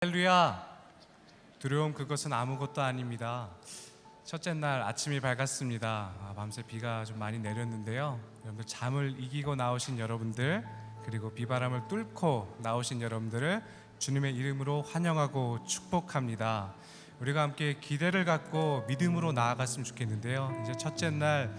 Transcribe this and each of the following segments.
할렐루야. 두려움 그것은 아무것도 아닙니다. 첫째 날 아침이 밝았습니다. 밤새 비가 좀 많이 내렸는데요, 여러분들 잠을 이기고 나오신 여러분들, 그리고 비바람을 뚫고 나오신 여러분들을 주님의 이름으로 환영하고 축복합니다. 우리가 함께 기대를 갖고 믿음으로 나아갔으면 좋겠는데요, 이제 첫째 날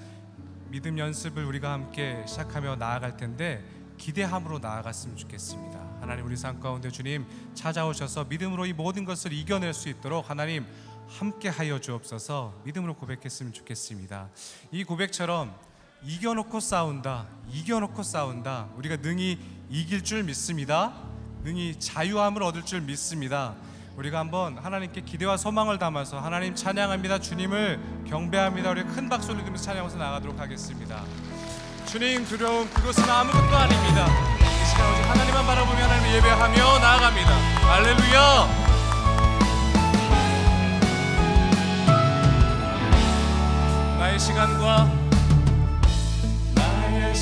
믿음 연습을 우리가 함께 시작하며 나아갈 텐데 기대함으로 나아갔으면 좋겠습니다. 하나님, 우리 삶 가운데 주님 찾아오셔서 믿음으로 이 모든 것을 이겨낼 수 있도록 하나님 함께 하여 주옵소서. 믿음으로 고백했으면 좋겠습니다. 이 고백처럼 이겨놓고 싸운다, 이겨놓고 싸운다. 우리가 능히 이길 줄 믿습니다. 능히 자유함을 얻을 줄 믿습니다. 우리가 한번 하나님께 기대와 소망을 담아서 하나님 찬양합니다, 주님을 경배합니다. 우리 큰 박수 올리면서 찬양하면서 나가도록 하겠습니다. 주님, 두려움 그것은 아무것도 아닙니다. 이 시간 오직 하나님만 바라보며 하나님을 예배하며 나아갑니다. 할렐루야. 나의 시간과 나의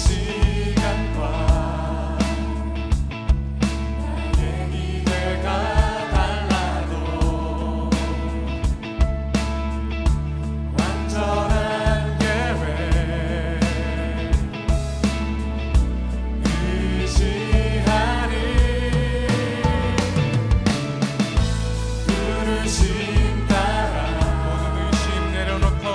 기대가 달라도 완전한 계획 의지하니 부르심 따라 모든 의심 내려놓고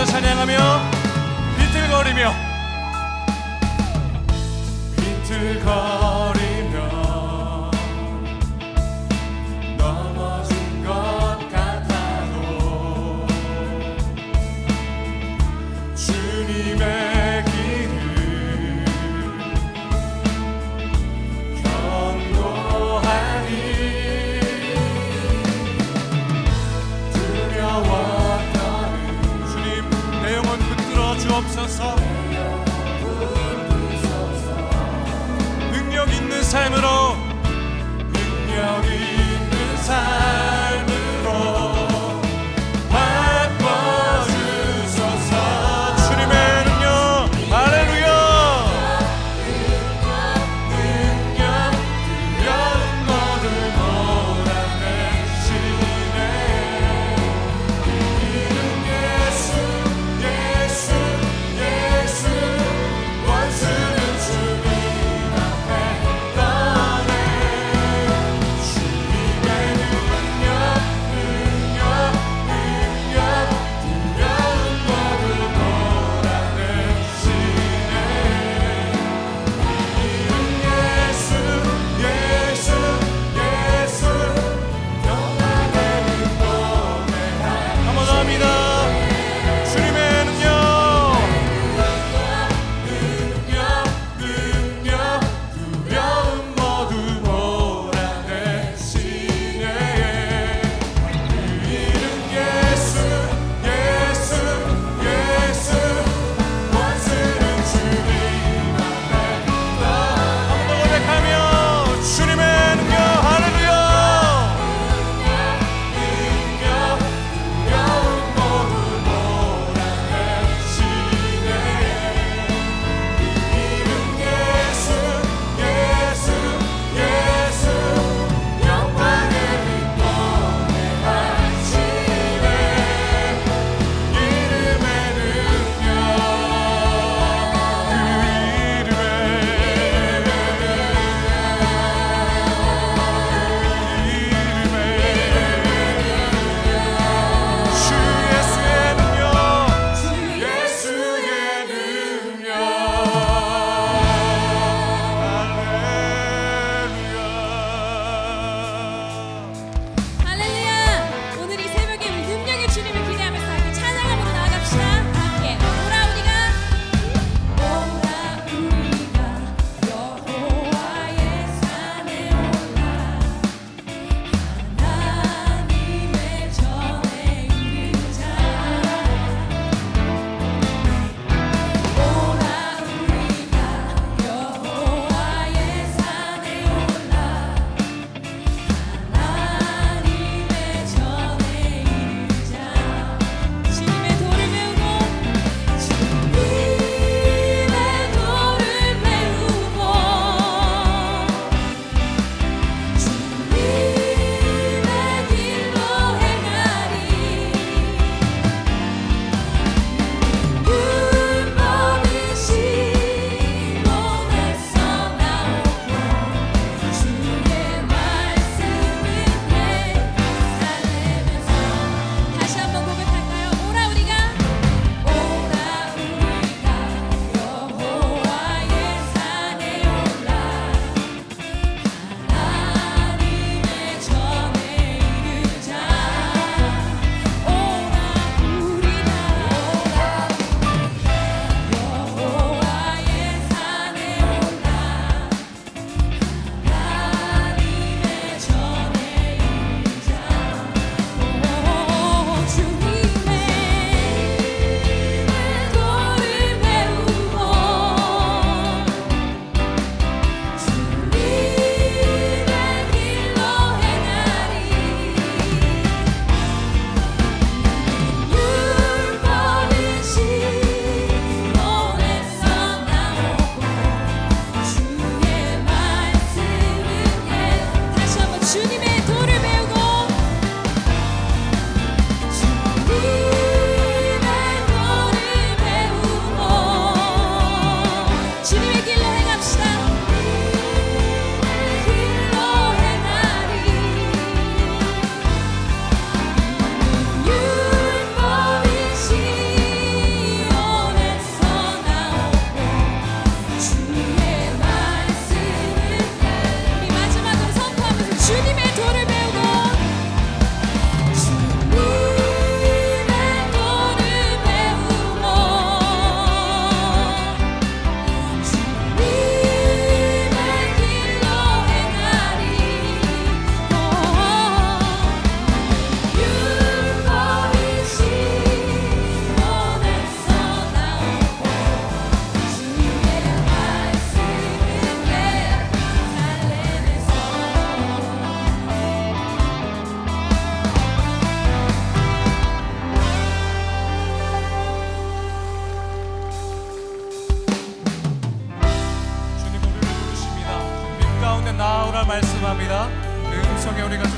찬양하며 비틀거리며 넘어진 것 같아도 주님의 길을 견고하니 두려웠던 주님, 내 영혼 붙들어 주옵소서. 능력 있는 삶으로, 능력 있는 삶으로 바꿔주소서. 주님의 능력, 할렐루야. 능력 두려운 모든 몰아내시네. 이름 예수, 예수, 예수. 원수는 주님 앞에 떠나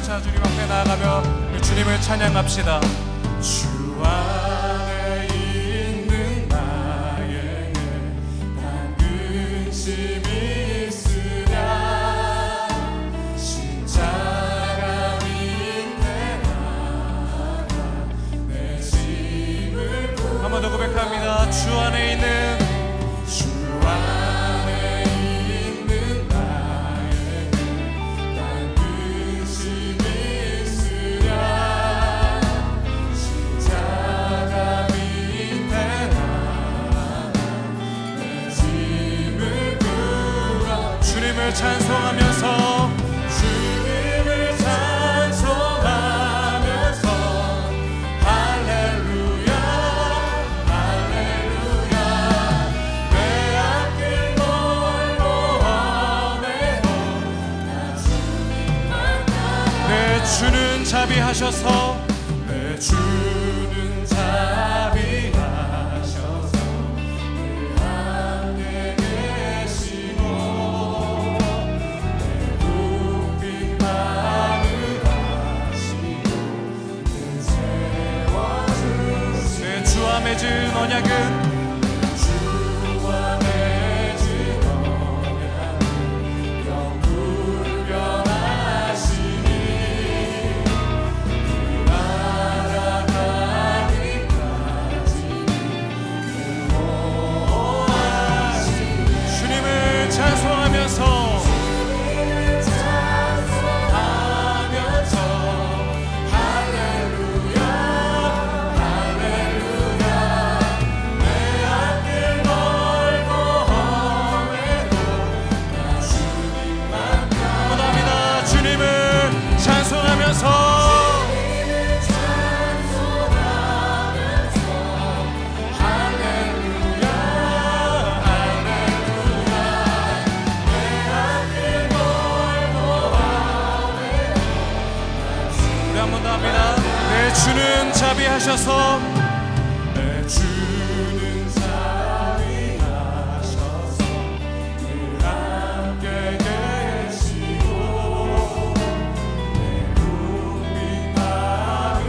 자, 주님 앞에 나아가며 주님을 찬양합시다. 주 안에 있는 나에게 난 근심이 있으랴 십자가 밑에 나가 내 짐을 한 번 더 고백합니다. 주 안에 있는 찬송하면서 주님을 찬송하면서 할렐루야 할렐루야 내 앞길 멀고 험해도 나 주님만 따라 내 주는 자비하셔서 내 주는 자비하셔서 내 함께 계시고 주와 맺은 언약은 주와 맺은 언약은 영불변하시니 그 나라 가기까지 영원하시니 주님을 찬송하면서 내 주는 자비하셔서 내 주는 자비하셔서 늘 함께 계시고 내 궁핍 받으시고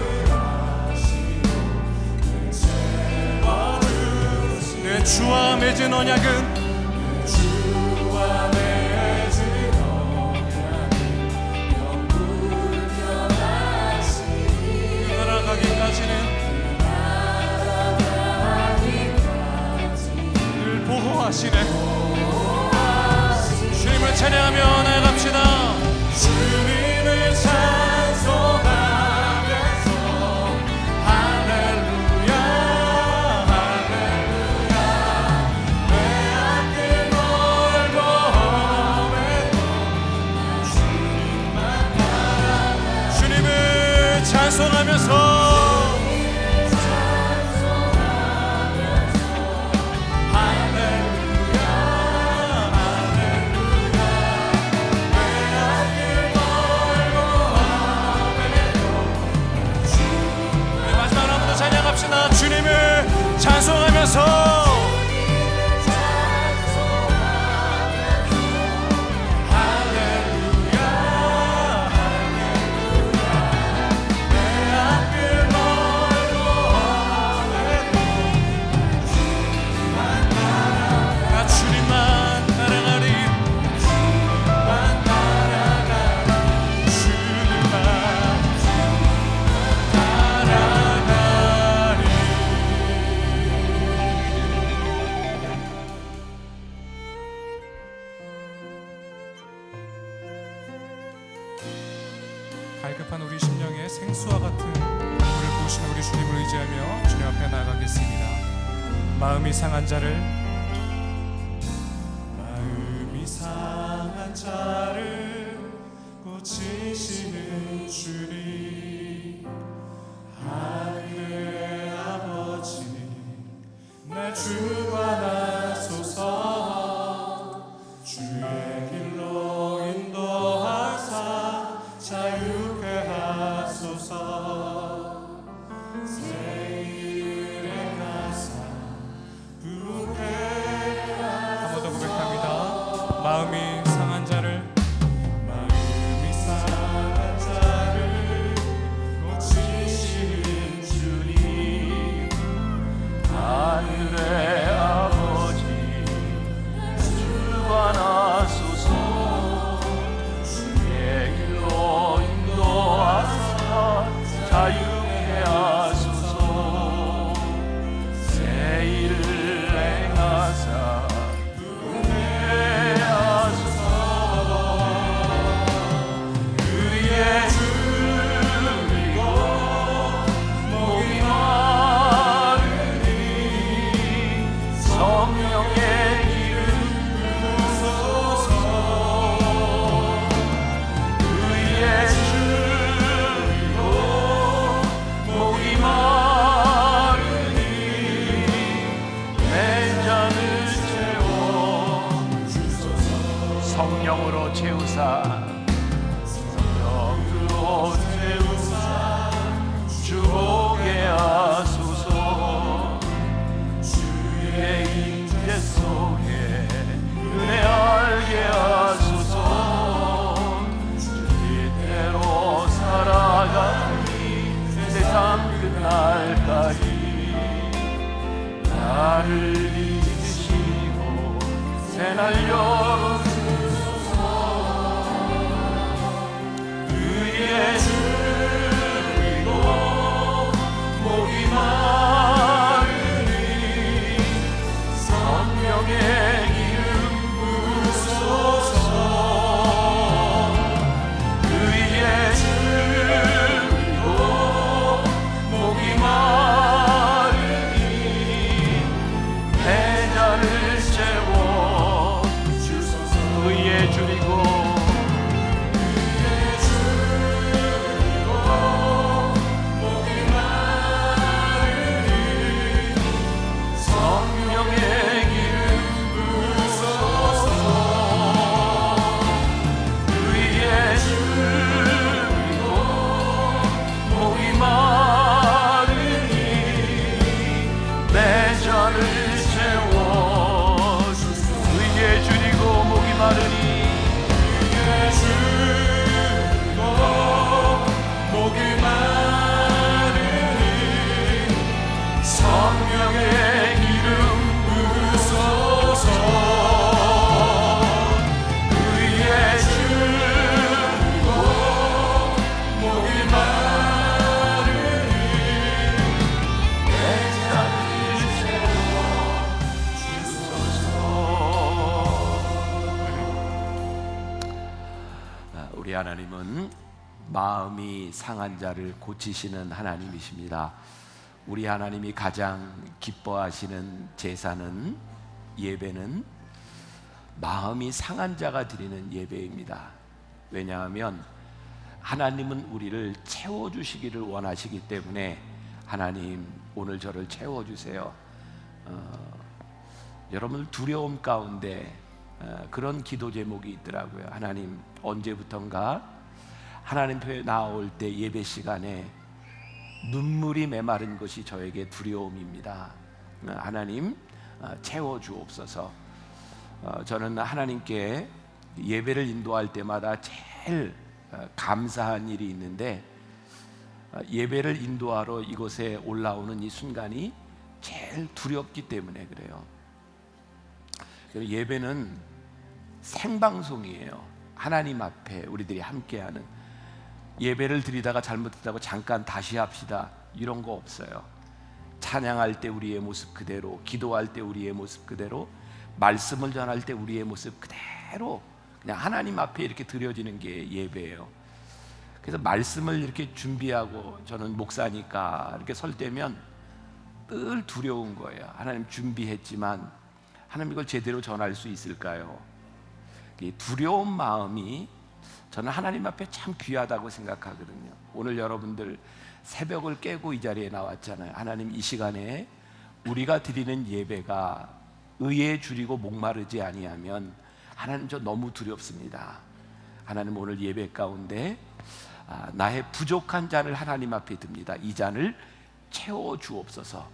늘 채워주시니 내 주와 맺은 언약은 보호하시네. 주님을 찬양하며 나아갑시다. 주님을 찬송하면서 할렐루야 할렐루야 내 앞길 멀고 험해도 주님만 따라 주님을 찬송하면서 주님을 찬송하면서 할렐루야 할렐루야 내 앞길 멀고 험해도 주님만 따라 나 주님만 따라가리 주님만 따라가리 주님만 따라가리 갈급한 우리 심령에 생수와 같은 물을 부으시는 우리 주님을 의지하며 주님 앞에 나아가겠습니다. 마음이 상한 자를 고치시는 주님 하늘의 아버지 내 주가 나소서 주의 길로 인도하사 자유케 하소서 새 일에 가사 부패 한 번 더 고백합니다. 마음이 상한 자를 마음이 상한 자를 성령의 기름 부으소서. 의의 주로 목이 마르니 내 잔을 채워주소서. 성령으로 채우사 주보게 하소서. 주의 임재 속에 은혜 알게 하소서. 주 뜻대로 살아가니 세상 끝날까지 나를 이끄시고 새날 열어주소서. 의의 목이 마르니 성령의 기름 부으소서. 의의 주로 목이 마르니 내 잔을 채워주소서. 의의 주리고 우리 하나님은 마음이 상한 자를 고치시는 하나님이십니다. 우리 하나님이 가장 기뻐하시는 제사는, 예배는 마음이 상한 자가 드리는 예배입니다. 왜냐하면 하나님은 우리를 채워주시기를 원하시기 때문에 하나님 오늘 저를 채워주세요. 여러분 두려움 가운데 그런 기도 제목이 있더라고요. 하나님 언제부턴가 하나님 앞에 나올 때 예배 시간에 눈물이 메마른 것이 저에게 두려움입니다. 하나님 채워주옵소서. 저는 하나님께 예배를 인도할 때마다 제일 감사한 일이 있는데, 예배를 인도하러 이곳에 올라오는 이 순간이 제일 두렵기 때문에 그래요. 예배는 생방송이에요. 하나님 앞에 우리들이 함께하는. 예배를 드리다가 잘못했다고 잠깐 다시 합시다 이런 거 없어요. 찬양할 때 우리의 모습 그대로, 기도할 때 우리의 모습 그대로, 말씀을 전할 때 우리의 모습 그대로 그냥 하나님 앞에 이렇게 드려지는 게 예배예요. 그래서 말씀을 이렇게 준비하고, 저는 목사니까 이렇게 설 때면 늘 두려운 거예요. 하나님 준비했지만 하나님 이걸 제대로 전할 수 있을까요? 이 두려운 마음이 저는 하나님 앞에 참 귀하다고 생각하거든요. 오늘 여러분들 새벽을 깨고 이 자리에 나왔잖아요. 하나님 이 시간에 우리가 드리는 예배가 의에 줄이고 목마르지 아니하면 하나님 저 너무 두렵습니다. 하나님 오늘 예배 가운데 나의 부족한 잔을 하나님 앞에 듭니다. 이 잔을 채워주옵소서.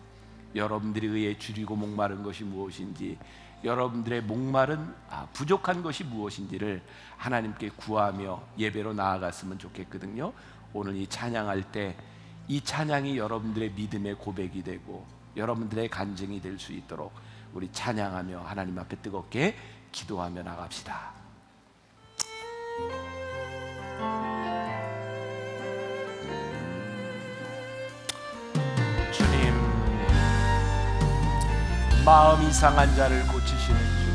여러분들이 의에 줄이고 목마른 것이 무엇인지, 여러분들의 목마른 부족한 것이 무엇인지를 하나님께 구하며 예배로 나아갔으면 좋겠거든요. 오늘 이 찬양할 때 이 찬양이 여러분들의 믿음의 고백이 되고 여러분들의 간증이 될 수 있도록 우리 찬양하며 하나님 앞에 뜨겁게 기도하며 나갑시다. 주님, 마음이 상한 자를 고치시는 주님,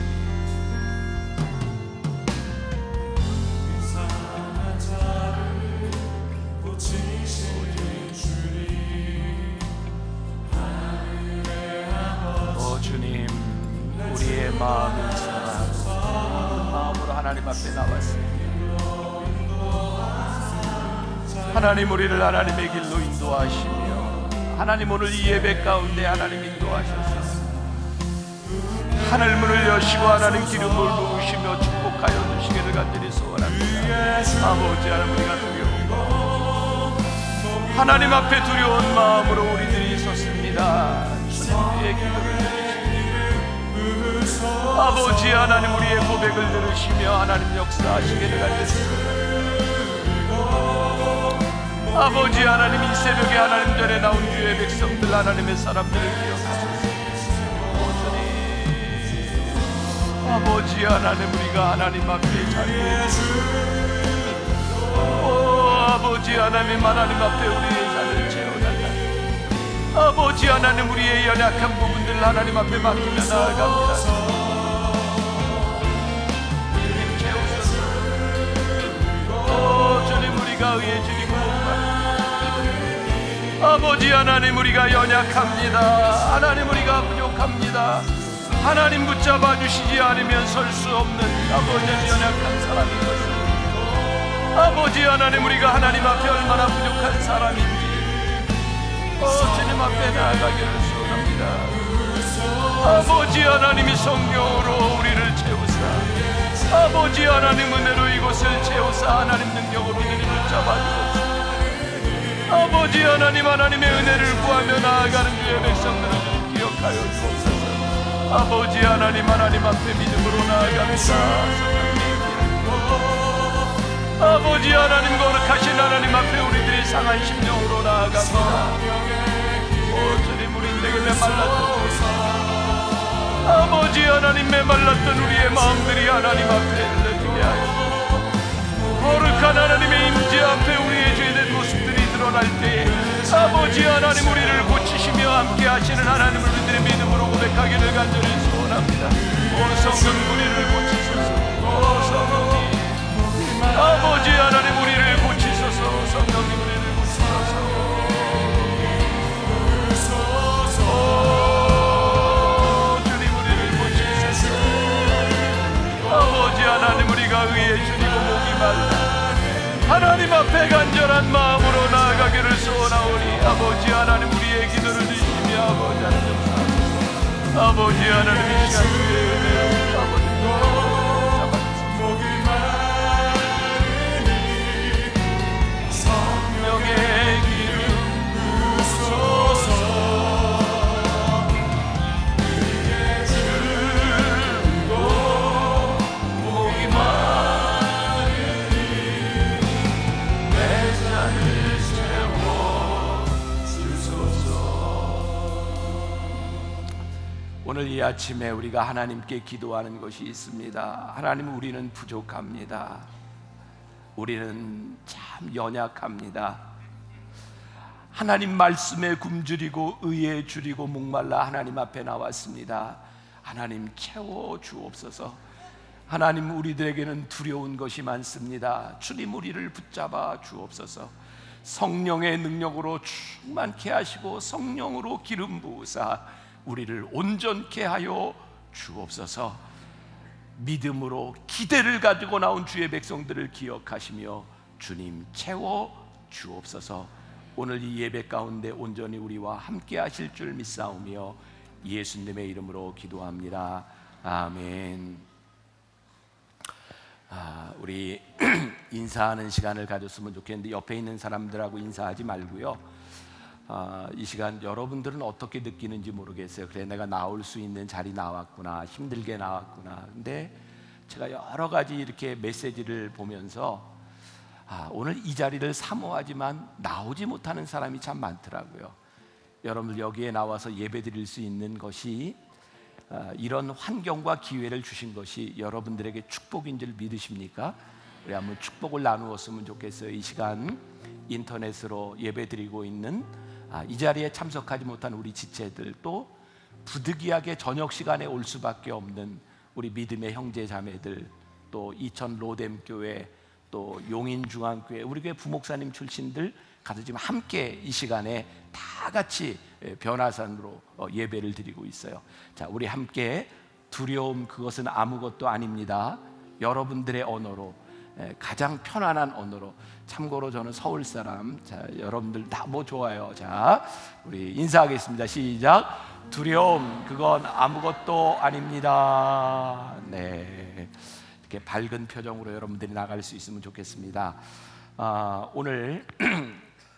주님, 마음을 사랑하고 마음으로 하나님 앞에 나왔습니다. 하나님, 우리를 하나님의 길로 인도하시며 하나님, 오늘 이 예배 가운데 하나님 인도하셔서 하늘 문을 여시고 하나님 기름을 부으시며 축복하여 주시기를 간절히 소원합니다. 아버지 하나님, 우리가 두려워 하나님 앞에 두려운 마음으로 우리들이 섰습니다. 주님의 기도를 들으시며 아버지 하나님, 우리의 고백을 들으시며 하나님 역사하시기를 간절히 소원합니다. 아버지 하나님, 이 새벽에 하나님 전에 나온 주의 백성들, 하나님의 사람들을 기억하소서. 아버지 하나님, 우리가 하나님 앞에 자리에 아버지 하나님, 하나님 앞에 우리의 잔을 채워달라. 아버지 하나님, 우리의 연약한 부분들 하나님 앞에 맡기며 나아갑니다. 주님 채우소서. 주님, 우리가 의해 주님 아버지 하나님, 우리가 연약합니다. 하나님, 우리가 부족합니다. 하나님 붙잡아 주시지 않으면 설 수 없는 아버지 연약한 사람인 것입니다. 아버지 하나님, 우리가 하나님 앞에 얼마나 부족한 사람인지 주님 앞에 나아가기를 소원합니다. 아버지 하나님이 성령으로 우리를 채우사 아버지 하나님 은혜로 이곳을 채우사 하나님 능력으로 우리를 붙잡아 주옵소서. 아버지 하나님, 하나님의 은혜를 구하며 나아가는 주의 백성들을 기억하여 주옵소서. 아버지 하나님, 하나님 앞에 믿음으로 나아갑니다. 아버지 하나님, 거룩하신 하나님 앞에 우리들이 상한 심령으로 나아갑니다. 주님, 우리들에게 메말랐던 아버지 하나님, 메말랐던 우리의 마음들이 하나님 앞에 흘러지게 하여 거룩한 하나님의 임재 앞에 우리의 죄된 모습들이 드러날 때에 아버지 하나님, 우리를 고치시며 함께 하시는 하나님을 우리들의 믿음으로 고백하기를 간절히 소원합니다. 오 성령, 우리를 고치소서. 오 성령님, 아버지 하나님, 우리를 고치소서. 성령님, 우리를 고치소서. 오 주님, 우리를 고치소서. 아버지 하나님, 우리가 의에 주님 목이 말라 하나님 앞에 간절한 마음으로 나아가기를 소원하오니 아버지 하나님, 우리의 기도를 드시며 아버지 하나님, 아버지 하나님, 이 시간 주의 은혜를 아버지 성령의 기름 부으소서. 오늘 이 아침에 우리가 하나님께 기도하는 것이 있습니다. 하나님, 우리는 부족합니다. 우리는 참 연약합니다. 하나님 말씀에 굶주리고 의에 줄이고 목말라 하나님 앞에 나왔습니다. 하나님, 채워 주옵소서. 하나님, 우리들에게는 두려운 것이 많습니다. 주님, 우리를 붙잡아 주옵소서. 성령의 능력으로 충만케 하시고 성령으로 기름 부으사 우리를 온전케 하여 주옵소서. 믿음으로 기대를 가지고 나온 주의 백성들을 기억하시며 주님 채워 주옵소서. 오늘 이 예배 가운데 온전히 우리와 함께 하실 줄 믿사오며 예수님의 이름으로 기도합니다. 아멘. 우리 인사하는 시간을 가졌으면 좋겠는데 옆에 있는 사람들하고 인사하지 말고요. 이 시간 여러분들은 어떻게 느끼는지 모르겠어요. 그래, 내가 나올 수 있는 자리 나왔구나, 힘들게 나왔구나. 근데 제가 여러 가지 이렇게 메시지를 보면서 오늘 이 자리를 사모하지만 나오지 못하는 사람이 참 많더라고요. 여러분들 여기에 나와서 예배 드릴 수 있는 것이 이런 환경과 기회를 주신 것이 여러분들에게 축복인 줄 믿으십니까? 우리 한번 축복을 나누었으면 좋겠어요. 이 시간 인터넷으로 예배 드리고 있는 이 자리에 참석하지 못한 우리 지체들, 또 부득이하게 저녁 시간에 올 수밖에 없는 우리 믿음의 형제 자매들, 또 이천 로뎀교회, 또 용인중앙교회, 우리 교회 부목사님 출신들 가서 지금 함께 이 시간에 다 같이 변화산으로 예배를 드리고 있어요. 자, 우리 함께 두려움 그것은 아무것도 아닙니다. 여러분들의 언어로, 가장 편안한 언어로. 참고로 저는 서울 사람. 자, 여러분들 다 뭐 좋아요. 자, 우리 인사하겠습니다. 시작. 두려움 그건 아무것도 아닙니다. 네, 이렇게 밝은 표정으로 여러분들이 나갈 수 있으면 좋겠습니다. 오늘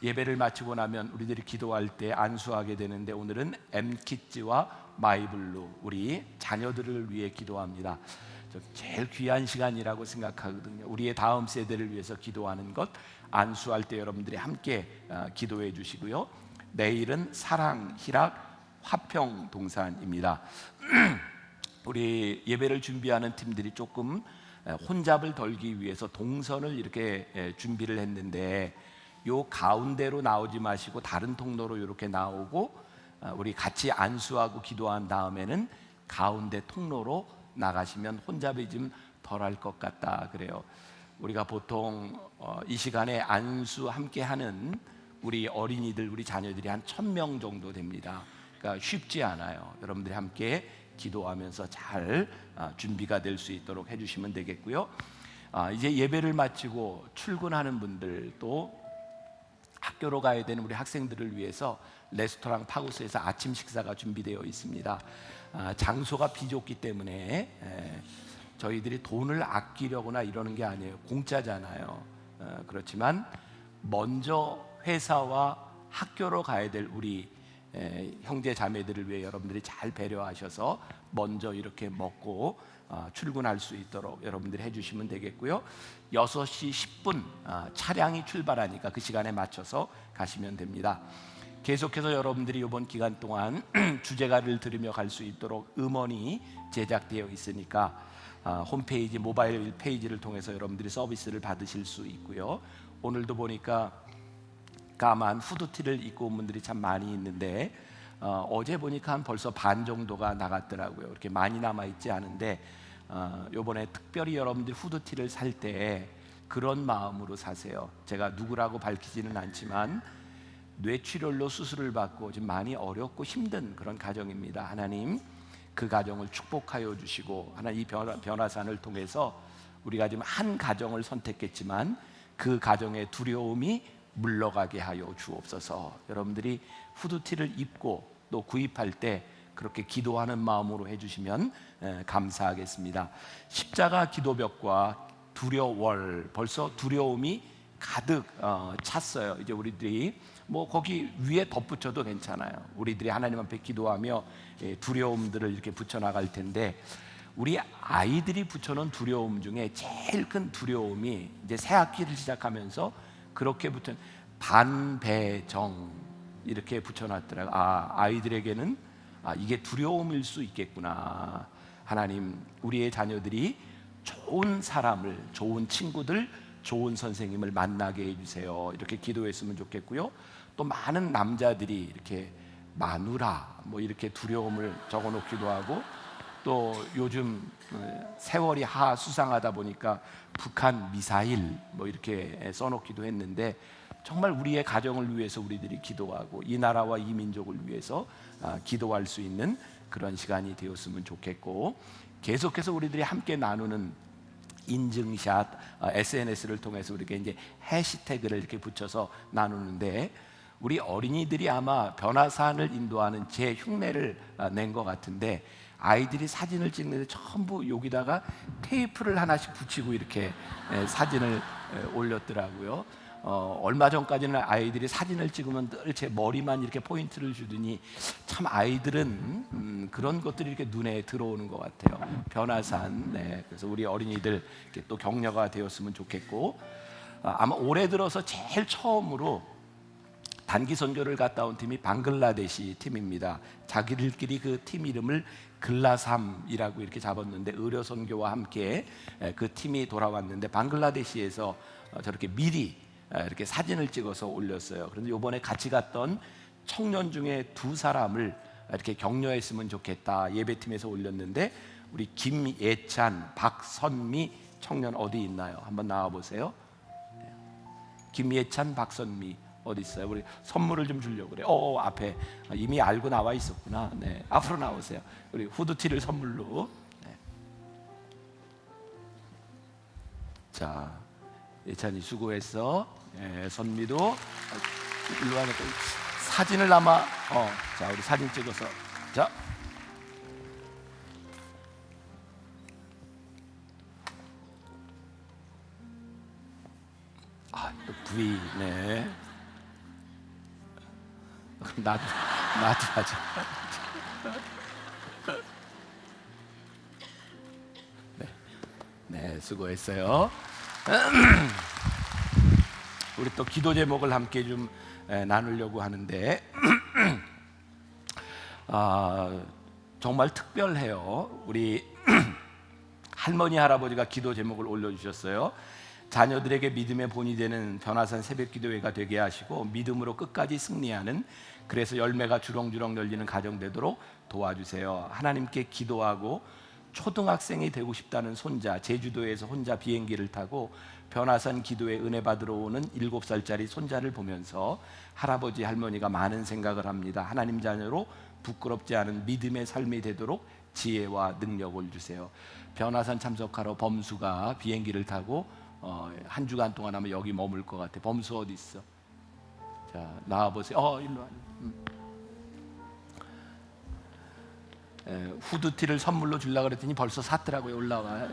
예배를 마치고 나면 우리들이 기도할 때 안수하게 되는데, 오늘은 엠키즈와 마이블루 우리 자녀들을 위해 기도합니다. 제일 귀한 시간이라고 생각하거든요. 우리의 다음 세대를 위해서 기도하는 것, 안수할 때 여러분들이 함께 기도해 주시고요. 내일은 사랑, 희락, 화평 동산입니다. 우리 예배를 준비하는 팀들이 조금 혼잡을 덜기 위해서 동선을 이렇게 준비를 했는데, 요 가운데로 나오지 마시고 다른 통로로 이렇게 나오고 우리 같이 안수하고 기도한 다음에는 가운데 통로로 나가시면 혼잡이 좀 덜할 것 같다 그래요. 우리가 보통 이 시간에 안수 함께 하는 우리 어린이들, 우리 자녀들이 한 1,000명 정도 됩니다. 그러니까 쉽지 않아요. 여러분들이 함께 기도하면서 잘 준비가 될 수 있도록 해주시면 되겠고요. 이제 예배를 마치고 출근하는 분들, 또 학교로 가야 되는 우리 학생들을 위해서 레스토랑 파고스에서 아침 식사가 준비되어 있습니다. 장소가 비좁기 때문에 저희들이 돈을 아끼려거나 이러는 게 아니에요. 공짜잖아요. 그렇지만 먼저 회사와 학교로 가야 될 우리 형제 자매들을 위해 여러분들이 잘 배려하셔서 먼저 이렇게 먹고 출근할 수 있도록 여러분들이 해주시면 되겠고요. 6시 10분 차량이 출발하니까 그 시간에 맞춰서 가시면 됩니다. 계속해서 여러분들이 이번 기간 동안 주제가를 들으며 갈 수 있도록 음원이 제작되어 있으니까 홈페이지, 모바일 페이지를 통해서 여러분들이 서비스를 받으실 수 있고요. 오늘도 보니까 까만 후드티를 입고 온 분들이 참 많이 있는데, 어제 보니까 한 벌써 반 정도가 나갔더라고요. 이렇게 많이 남아있지 않은데, 요번에 특별히 여러분들이 후드티를 살 때 그런 마음으로 사세요. 제가 누구라고 밝히지는 않지만 뇌출혈로 수술을 받고 지금 많이 어렵고 힘든 그런 가정입니다. 하나님 그 가정을 축복하여 주시고, 하나님 이 변화산을 통해서 우리가 지금 한 가정을 선택했지만 그 가정의 두려움이 물러가게 하여 주옵소서. 여러분들이 후드티를 입고 또 구입할 때 그렇게 기도하는 마음으로 해주시면 감사하겠습니다. 십자가 기도벽과 두려월, 벌써 두려움이 가득 찼어요. 이제 우리들이 뭐 거기 위에 덧붙여도 괜찮아요. 우리들이 하나님 앞에 기도하며 두려움들을 이렇게 붙여나갈 텐데, 우리 아이들이 붙여놓은 두려움 중에 제일 큰 두려움이 이제 새 학기를 시작하면서 그렇게 붙은 반배정 이렇게 붙여놨더라고요. 아이들에게는 이게 두려움일 수 있겠구나. 하나님 우리의 자녀들이 좋은 사람을, 좋은 친구들, 좋은 선생님을 만나게 해주세요. 이렇게 기도했으면 좋겠고요. 또 많은 남자들이 이렇게 마누라 뭐 이렇게 두려움을 적어놓기도 하고, 또 요즘 세월이 수상하다 보니까 북한 미사일 뭐 이렇게 써놓기도 했는데, 정말 우리의 가정을 위해서 우리들이 기도하고 이 나라와 이 민족을 위해서 기도할 수 있는 그런 시간이 되었으면 좋겠고, 계속해서 우리들이 함께 나누는 인증샷, SNS를 통해서 우리가 이제 해시태그를 이렇게 붙여서 나누는데, 우리 어린이들이 아마 변화산을 인도하는 제 흉내를 낸 것 같은데, 아이들이 사진을 찍는데 전부 여기다가 테이프를 하나씩 붙이고 이렇게 사진을 올렸더라고요. 얼마 전까지는 아이들이 사진을 찍으면 늘 제 머리만 이렇게 포인트를 주더니, 참 아이들은 그런 것들이 이렇게 눈에 들어오는 것 같아요. 변화산. 네. 그래서 우리 어린이들 이렇게 또 격려가 되었으면 좋겠고, 아마 올해 들어서 제일 처음으로 단기 선교를 갔다 온 팀이 방글라데시 팀입니다. 자기들끼리 그 팀 이름을 글라삼이라고 이렇게 잡았는데, 의료 선교와 함께 그 팀이 돌아왔는데, 방글라데시에서 저렇게 미리 이렇게 사진을 찍어서 올렸어요. 그런데 이번에 같이 갔던 청년 중에 2사람을 이렇게 격려했으면 좋겠다 예배팀에서 올렸는데, 우리 김예찬, 박선미 청년 어디 있나요? 한번 나와 보세요. 김예찬, 박선미 어디 있어요? 우리 선물을 좀 주려고 그래. 앞에 이미 알고 나와 있었구나. 네, 앞으로 나오세요. 우리 후드티를 선물로. 네. 자, 예찬이 수고했어. 선미도 일로 와니까 사진을 남아. 자, 우리 사진 찍어서. 자. 또 V. 네. 그럼 나도 하자. 네, 수고했어요. 우리 또 기도 제목을 함께 좀 나누려고 하는데 정말 특별해요. 우리 할머니 할아버지가 기도 제목을 올려주셨어요. 자녀들에게 믿음의 본이 되는 변화산 새벽기도회가 되게 하시고 믿음으로 끝까지 승리하는, 그래서 열매가 주렁주렁 열리는 가정 되도록 도와주세요. 하나님께 기도하고 초등학생이 되고 싶다는 손자, 제주도에서 혼자 비행기를 타고 변화산 기도회 은혜 받으러 오는 7살짜리 손자를 보면서 할아버지 할머니가 많은 생각을 합니다. 하나님 자녀로 부끄럽지 않은 믿음의 삶이 되도록 지혜와 능력을 주세요. 변화산 참석하러 범수가 비행기를 타고 한 주간 동안 하면 여기 머물 것 같아. 범수 어디 있어? 자, 나와 보세요. 일로 와. 후드티를 선물로 주려고 그랬더니 벌써 샀더라고요. 올라와.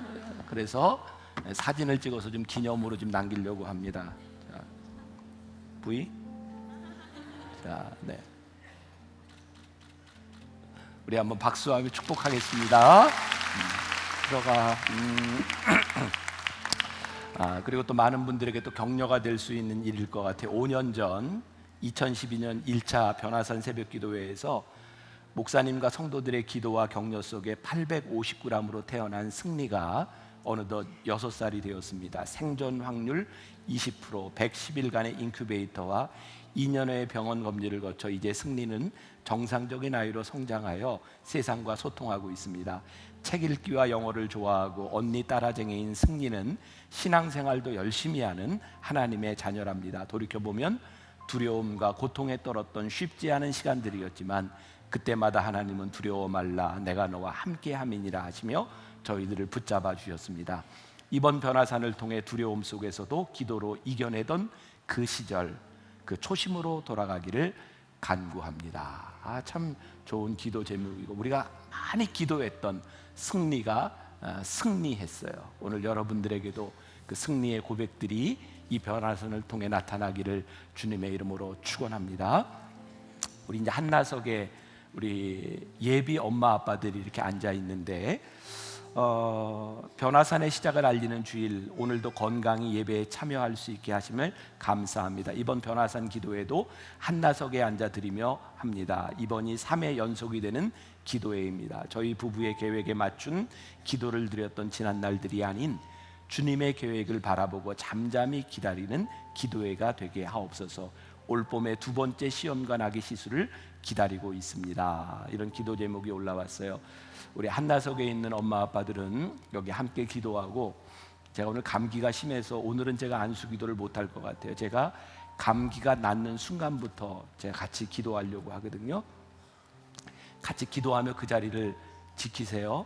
그래서 사진을 찍어서 좀 기념으로 좀 남기려고 합니다. 자, V. 자, 네. 우리 한번 박수하며 축복하겠습니다. 들어가. 그리고 또 많은 분들에게 또 격려가 될 수 있는 일일 것 같아요. 5년 전 2012년 1차 변화산 새벽기도회에서 목사님과 성도들의 기도와 격려 속에 850g으로 태어난 승리가 어느덧 6살이 되었습니다. 생존 확률 20%, 110일간의 인큐베이터와 2년의 병원 검진을 거쳐 이제 승리는 정상적인 아이로 성장하여 세상과 소통하고 있습니다. 책 읽기와 영어를 좋아하고 언니 딸아쟁이인 승리는 신앙생활도 열심히 하는 하나님의 자녀랍니다. 돌이켜보면 두려움과 고통에 떨었던 쉽지 않은 시간들이었지만 그때마다 하나님은 두려워 말라 내가 너와 함께함이니라 하시며 저희들을 붙잡아 주셨습니다. 이번 변화산을 통해 두려움 속에서도 기도로 이겨내던 그 시절, 그 초심으로 돌아가기를 간구합니다. 참 좋은 기도 제목이고 우리가 많이 기도했던 승리가 승리했어요. 오늘 여러분들에게도 그 승리의 고백들이 이 변화산을 통해 나타나기를 주님의 이름으로 축원합니다. 우리 이제 한나석에 우리 예비 엄마 아빠들이 이렇게 앉아 있는데 변화산의 시작을 알리는 주일, 오늘도 건강히 예배에 참여할 수 있게 하심을 감사합니다. 이번 변화산 기도회도 한나석에 앉아 드리며 합니다. 이번이 3회 연속이 되는 기도회입니다. 저희 부부의 계획에 맞춘 기도를 드렸던 지난 날들이 아닌 주님의 계획을 바라보고 잠잠히 기다리는 기도회가 되게 하옵소서. 올 봄에 2번째 시험관 아기 시술을 기다리고 있습니다. 이런 기도 제목이 올라왔어요. 우리 한나석에 있는 엄마 아빠들은 여기 함께 기도하고, 제가 오늘 감기가 심해서 오늘은 제가 안수 기도를 못할 것 같아요. 제가 감기가 낫는 순간부터 제가 같이 기도하려고 하거든요. 같이 기도하며 그 자리를 지키세요.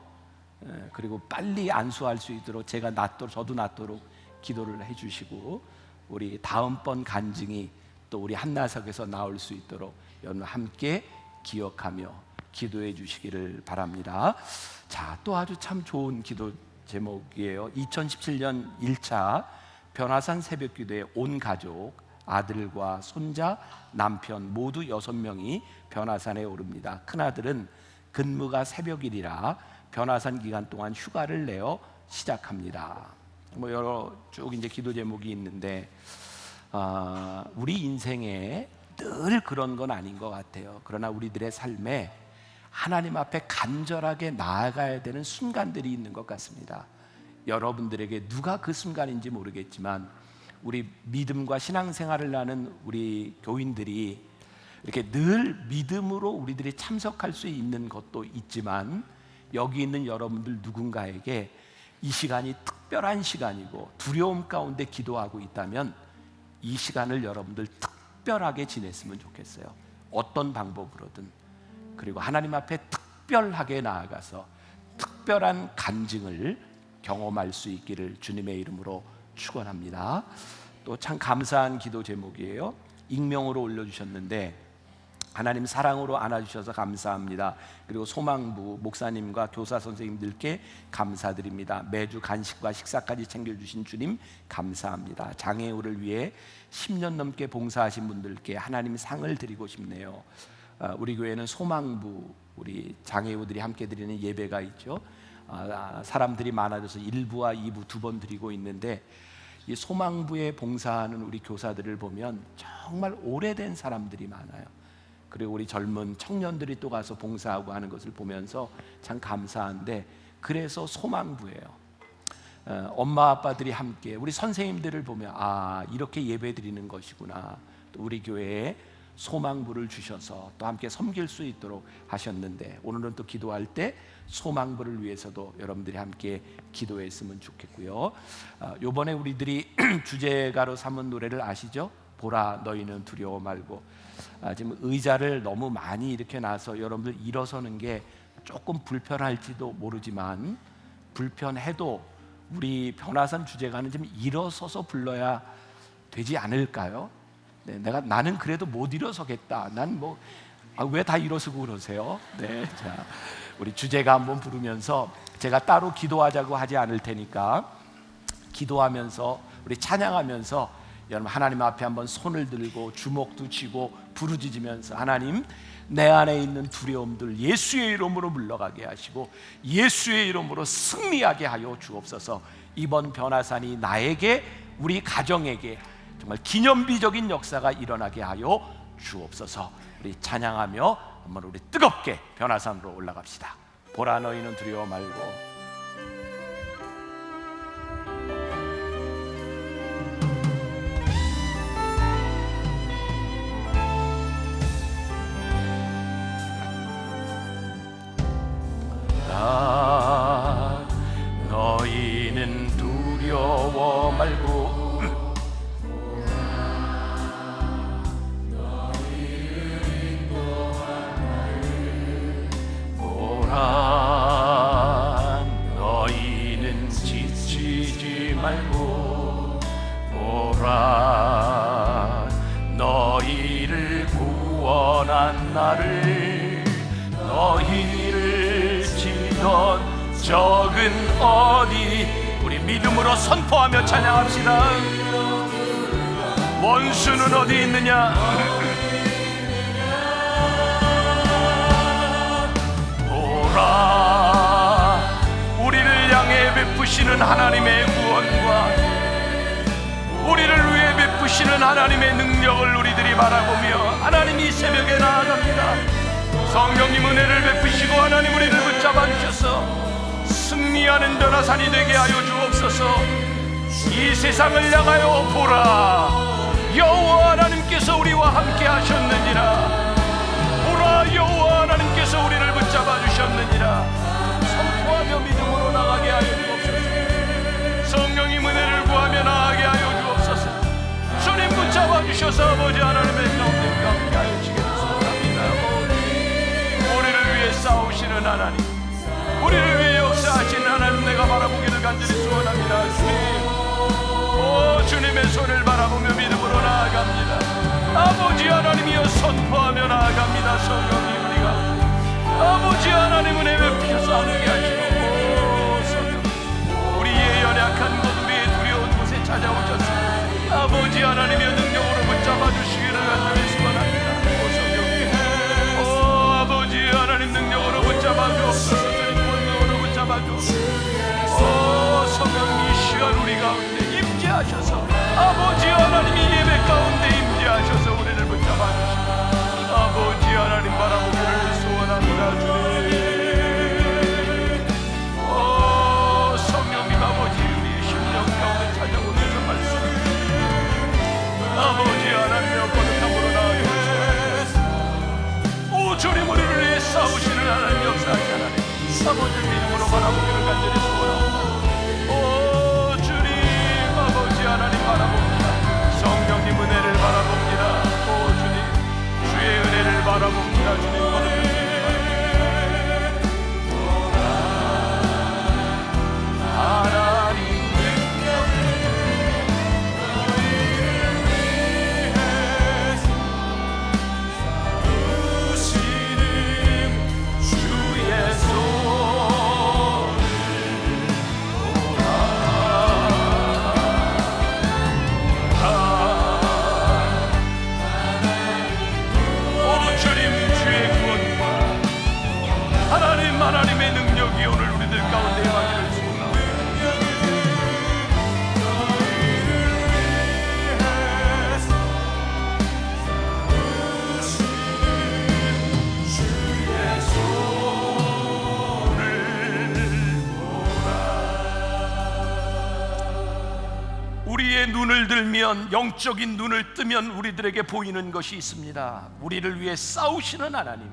그리고 빨리 안수할 수 있도록 저도 낫도록 기도를 해주시고, 우리 다음번 간증이 또 우리 한나석에서 나올 수 있도록 여러분 함께 기억하며 기도해 주시기를 바랍니다. 자, 또 아주 참 좋은 기도 제목이에요. 2017년 1차 변화산 새벽기도에 온 가족, 아들과 손자, 남편 모두 6명이 변화산에 오릅니다. 큰아들은 근무가 새벽일이라 변화산 기간 동안 휴가를 내어 시작합니다. 여러 쭉 이제 기도 제목이 있는데 우리 인생에 늘 그런 건 아닌 것 같아요. 그러나 우리들의 삶에 하나님 앞에 간절하게 나아가야 되는 순간들이 있는 것 같습니다. 여러분들에게 누가 그 순간인지 모르겠지만 우리 믿음과 신앙생활을 하는 우리 교인들이 이렇게 늘 믿음으로 우리들이 참석할 수 있는 것도 있지만, 여기 있는 여러분들 누군가에게 이 시간이 특별한 시간이고 두려움 가운데 기도하고 있다면 이 시간을 여러분들 특별하게 지냈으면 좋겠어요. 어떤 방법으로든. 그리고 하나님 앞에 특별하게 나아가서 특별한 간증을 경험할 수 있기를 주님의 이름으로 축원합니다. 또 참 감사한 기도 제목이에요. 익명으로 올려주셨는데 하나님 사랑으로 안아주셔서 감사합니다. 그리고 소망부 목사님과 교사 선생님들께 감사드립니다. 매주 간식과 식사까지 챙겨주신 주님 감사합니다. 장애우를 위해 10년 넘게 봉사하신 분들께 하나님 상을 드리고 싶네요. 우리 교회는 소망부 우리 장애우들이 함께 드리는 예배가 있죠. 사람들이 많아져서 1부와 2부 두 번 드리고 있는데 이 소망부에 봉사하는 우리 교사들을 보면 정말 오래된 사람들이 많아요. 그리고 우리 젊은 청년들이 또 가서 봉사하고 하는 것을 보면서 참 감사한데, 그래서 소망부예요. 엄마 아빠들이 함께 우리 선생님들을 보면 이렇게 예배 드리는 것이구나. 또 우리 교회에 소망부를 주셔서 또 함께 섬길 수 있도록 하셨는데, 오늘은 또 기도할 때 소망부를 위해서도 여러분들이 함께 기도했으면 좋겠고요. 요번에 우리들이 주제가로 삼은 노래를 아시죠? 보라 너희는 두려워 말고. 지금 의자를 너무 많이 이렇게 놔서 여러분들 일어서는 게 조금 불편할지도 모르지만, 불편해도 우리 변화산 주제가는 좀 일어서서 불러야 되지 않을까요? 네, 나는 그래도 못 일어서겠다. 난 뭐 왜 다 일어서고 그러세요? 네, 자 우리 주제가 한번 부르면서 제가 따로 기도하자고 하지 않을 테니까 기도하면서 우리 찬양하면서 여러분 하나님 앞에 한번 손을 들고 주먹도 쥐고 부르짖으면서 하나님 내 안에 있는 두려움들 예수의 이름으로 물러가게 하시고 예수의 이름으로 승리하게 하여 주옵소서. 이번 변화산이 나에게 우리 가정에게 정말 기념비적인 역사가 일어나게 하여 주옵소서. 우리 찬양하며 한번 우리 뜨겁게 변화산으로 올라갑시다. 보라 너희는 두려워 말고. 너희는 두려워 말고 보라 너희는 지치지 말고 보라 너희를 구원한 나를 너희를 치던 적은 어디. 우리 믿음으로 선포하며 찬양합시다. 원수는 어디 있느냐. 보라 우리를 향해 베푸시는 하나님의 구원과 우리를 위해 베푸시는 하나님의 능력을 우리들이 바라보며 하나님 이 새벽에 나아갑니다. 성령님 은혜를 베푸시고 하나님 우리를 붙잡아 주셔서 승리하는 변화산이 되게 하여 주옵소서. 이 세상을 향하여 보라 여호와 하나님께서 우리와 함께 하셨느니라. 보라 여호와 하나님께서 우리를 붙잡아 주셨느니라. 선포하며 믿음으로 나가게 하여 주옵소서. 성령님 은혜를 구하며 나가게 하여 주옵소서. 주님 붙잡아 주셔서 아버지 하나님의 가운데 함께 하여 주시기를 소원합니다. 우리를 위해 싸우시는 하나님, 우리를 위해 역사하신 하나님 내가 바라보기를 간절히 소원합니다. 주님의 손을 바라보며 믿음으로 나아갑니다. 아버지 하나님이여 선포하며 나아갑니다. 성령님 우리가 아버지 하나님 은혜 베푸셔서 함께 하시고 성령 우리의 연약한 곳 우리의 두려운 곳에 찾아오셔서 아버지 하나님의 능력으로 붙잡아 주시기를 간절히 소원합니다. 성령님 아버지 하나님 능력으로 붙잡아 주옵소서. 성령님 이 시간 우리 가운데 임재하셔서 아버지 하나님이 예배 가운데 임재하셔서 우리를 붙잡아 주시고 아버지 하나님 바라보기를 소원합니다. 주님 성령님 아버지 우리의 심령 가운데 찾아오셔서 말씀 아버지 하나님의 거룩함으로 나아가게 소원합니다. 오 주님 우리를 위해 싸우시는 하나님 역사하시 하나님 아버지 믿음으로 바라보기를 간절히 소원합니다. 오 주님 아버지 하나님 바라봅니다. 성령님 은혜를 바라봅니다. 오 우리의 눈을 들면, 영적인 눈을 뜨면 우리들에게 보이는 것이 있습니다. 우리를 위해 싸우시는 하나님,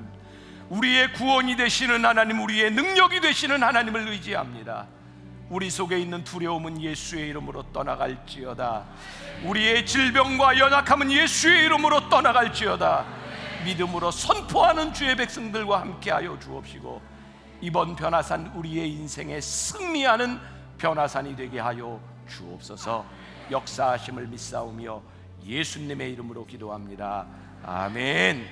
우리의 구원이 되시는 하나님, 우리의 능력이 되시는 하나님을 의지합니다. 우리 속에 있는 두려움은 예수의 이름으로 떠나갈지어다. 우리의 질병과 연약함은 예수의 이름으로 떠나갈지어다. 믿음으로 선포하는 주의 백성들과 함께하여 주옵시고, 이번 변화산 우리의 인생에 승리하는 변화산이 되게 하여 주옵소서. 역사하심을 믿사오며 예수님의 이름으로 기도합니다. 아멘.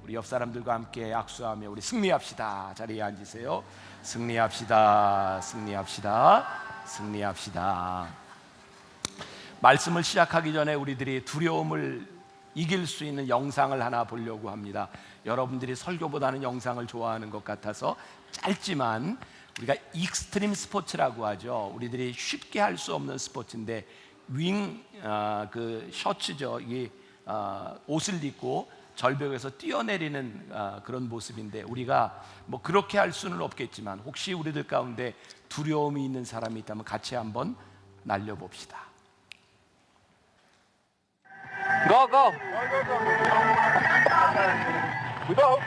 우리 옆 사람들과 함께 악수하며 우리 승리합시다. 자리에 앉으세요. 승리합시다. 승리합시다. 승리합시다. 말씀을 시작하기 전에 우리들이 두려움을 이길 수 있는 영상을 하나 보려고 합니다. 여러분들이 설교보다는 영상을 좋아하는 것 같아서 짧지만, 우리가 익스트림 스포츠라고 하죠. 우리들이 쉽게 할 수 없는 스포츠인데, 그 셔츠죠. 이게 옷을 입고 절벽에서 뛰어내리는 그런 모습인데, 우리가 뭐 그렇게 할 수는 없겠지만 혹시 우리들 가운데 두려움이 있는 사람이 있다면 같이 한번 날려봅시다. Go, go. We go.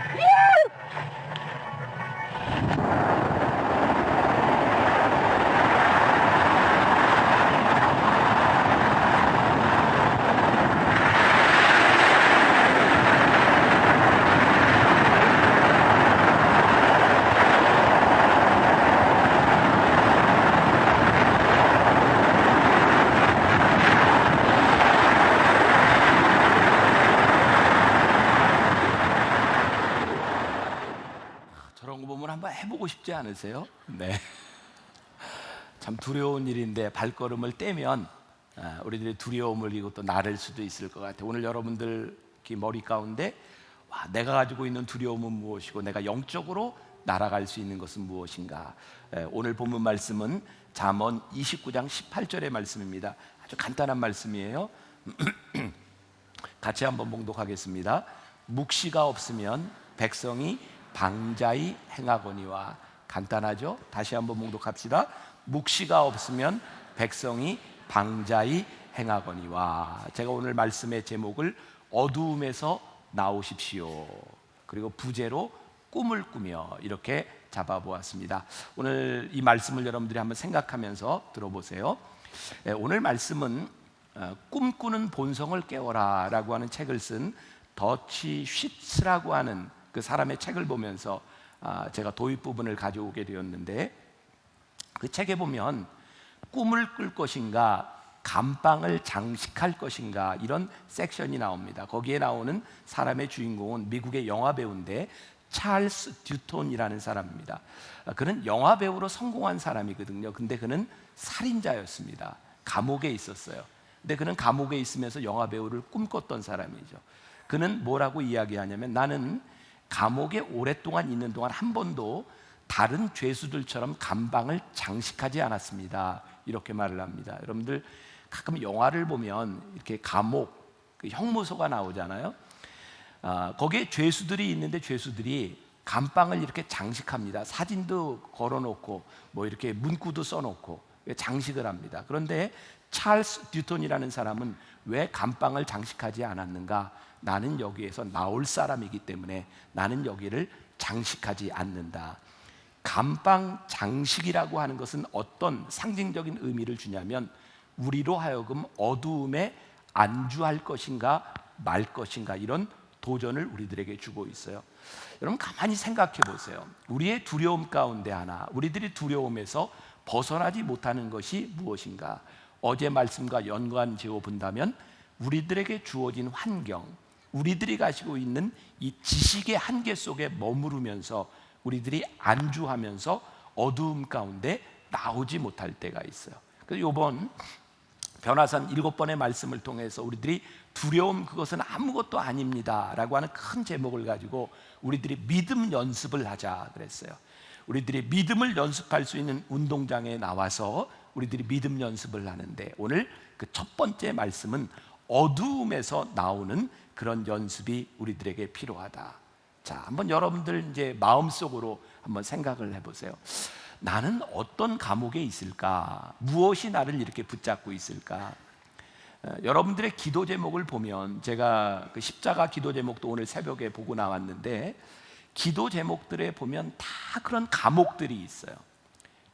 저런 거 보면 한번 해보고 싶지 않으세요? 네. 참 두려운 일인데 발걸음을 떼면 우리들의 두려움을 이기고 또 나를 수도 있을 것 같아요. 오늘 여러분들 머리 가운데 내가 가지고 있는 두려움은 무엇이고 내가 영적으로 날아갈 수 있는 것은 무엇인가. 오늘 본문 말씀은 잠언 29장 18절의 말씀입니다. 아주 간단한 말씀이에요. 같이 한번 봉독하겠습니다. 묵시가 없으면 백성이 방자히 행하거니와. 간단하죠? 다시 한번 봉독합시다. 묵시가 없으면 백성이 방자히 행하거니와. 제가 오늘 말씀의 제목을 어두움에서 나오십시오, 그리고 부제로 꿈을 꾸며, 이렇게 잡아보았습니다. 오늘 이 말씀을 여러분들이 한번 생각하면서 들어보세요. 오늘 말씀은 꿈꾸는 본성을 깨워라 라고 하는 책을 쓴 더치 쉬츠라고 하는 그 사람의 책을 보면서 제가 도입 부분을 가져오게 되었는데, 그 책에 보면 꿈을 꿀 것인가 감방을 장식할 것인가 이런 섹션이 나옵니다. 거기에 나오는 사람의 주인공은 미국의 영화 배우인데 찰스 듀톤이라는 사람입니다. 그는 영화 배우로 성공한 사람이거든요. 근데 그는 살인자였습니다. 감옥에 있었어요. 근데 그는 감옥에 있으면서 영화 배우를 꿈꿨던 사람이죠. 그는 뭐라고 이야기하냐면, 나는 감옥에 오랫동안 있는 동안 한 번도 다른 죄수들처럼 감방을 장식하지 않았습니다. 이렇게 말을 합니다. 여러분들 가끔 영화를 보면 이렇게 감옥, 그 형무소가 나오잖아요. 거기에 죄수들이 있는데 죄수들이 감방을 이렇게 장식합니다. 사진도 걸어놓고 뭐 이렇게 문구도 써놓고 장식을 합니다. 그런데 찰스 듀톤이라는 사람은 왜 감방을 장식하지 않았는가? 나는 여기에서 나올 사람이기 때문에 나는 여기를 장식하지 않는다. 감방 장식이라고 하는 것은 어떤 상징적인 의미를 주냐면, 우리로 하여금 어두움에 안주할 것인가 말 것인가, 이런 도전을 우리들에게 주고 있어요. 여러분 가만히 생각해 보세요. 우리의 두려움 가운데 하나, 우리들이 두려움에서 벗어나지 못하는 것이 무엇인가? 어제 말씀과 연관지어 본다면 우리들에게 주어진 환경, 우리들이 가지고 있는 이 지식의 한계 속에 머무르면서 우리들이 안주하면서 어두움 가운데 나오지 못할 때가 있어요. 그래서 이번 변화산 7번의 말씀을 통해서 우리들이 두려움 그것은 아무것도 아닙니다 라고 하는 큰 제목을 가지고 우리들이 믿음 연습을 하자 그랬어요. 우리들이 믿음을 연습할 수 있는 운동장에 나와서 우리들이 믿음 연습을 하는데, 오늘 그 첫 번째 말씀은 어두움에서 나오는 그런 연습이 우리들에게 필요하다. 자, 한번 여러분들 이제 마음속으로 한번 생각을 해보세요. 나는 어떤 감옥에 있을까? 무엇이 나를 이렇게 붙잡고 있을까? 여러분들의 기도 제목을 보면 제가 그 십자가 기도 제목도 오늘 새벽에 보고 나왔는데 기도 제목들에 보면 다 그런 감옥들이 있어요.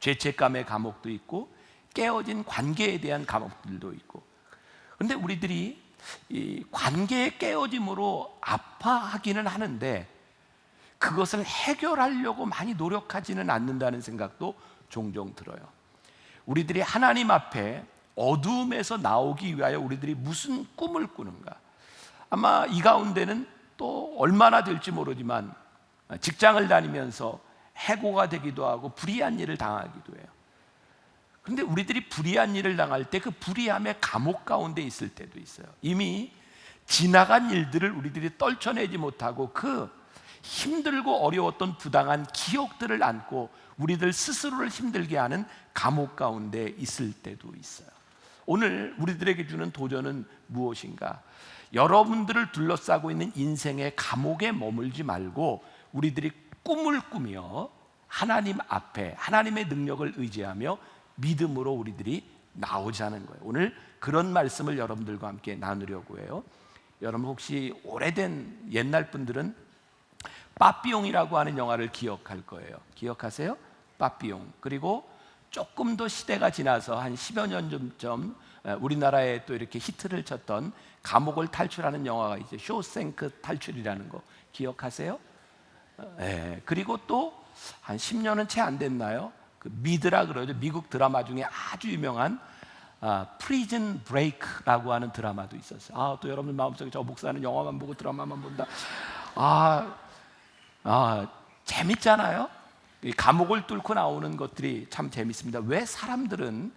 죄책감의 감옥도 있고 깨어진 관계에 대한 감옥들도 있고. 그런데 우리들이 이 관계의 깨어짐으로 아파하기는 하는데 그것을 해결하려고 많이 노력하지는 않는다는 생각도 종종 들어요. 우리들이 하나님 앞에 어두움에서 나오기 위하여 우리들이 무슨 꿈을 꾸는가? 아마 이 가운데는 또 얼마나 될지 모르지만 직장을 다니면서 해고가 되기도 하고 불의한 일을 당하기도 해요. 그런데 우리들이 불의한 일을 당할 때 그 불의함의 감옥 가운데 있을 때도 있어요. 이미 지나간 일들을 우리들이 떨쳐내지 못하고 그 힘들고 어려웠던 부당한 기억들을 안고 우리들 스스로를 힘들게 하는 감옥 가운데 있을 때도 있어요. 오늘 우리들에게 주는 도전은 무엇인가? 여러분들을 둘러싸고 있는 인생의 감옥에 머물지 말고 우리들이 꿈을 꾸며 하나님 앞에 하나님의 능력을 의지하며 믿음으로 우리들이 나오자는 거예요. 오늘 그런 말씀을 여러분들과 함께 나누려고 해요. 여러분 혹시 오래된 옛날 분들은 빠삐용이라고 하는 영화를 기억할 거예요. 기억하세요? 빠삐용. 그리고 조금 더 시대가 지나서 한 10여 년 전쯤 우리나라에 또 이렇게 히트를 쳤던 감옥을 탈출하는 영화가 이제 쇼생크 탈출이라는 거 기억하세요? 네. 그리고 또 한 10년은 채 안 됐나요? 그 미드라 그러죠. 미국 드라마 중에 아주 유명한 프리즌 브레이크라고 하는 드라마도 있었어요. 또 여러분 마음속에 저 목사는 영화만 보고 드라마만 본다. 재밌잖아요. 이 감옥을 뚫고 나오는 것들이 참 재밌습니다. 왜 사람들은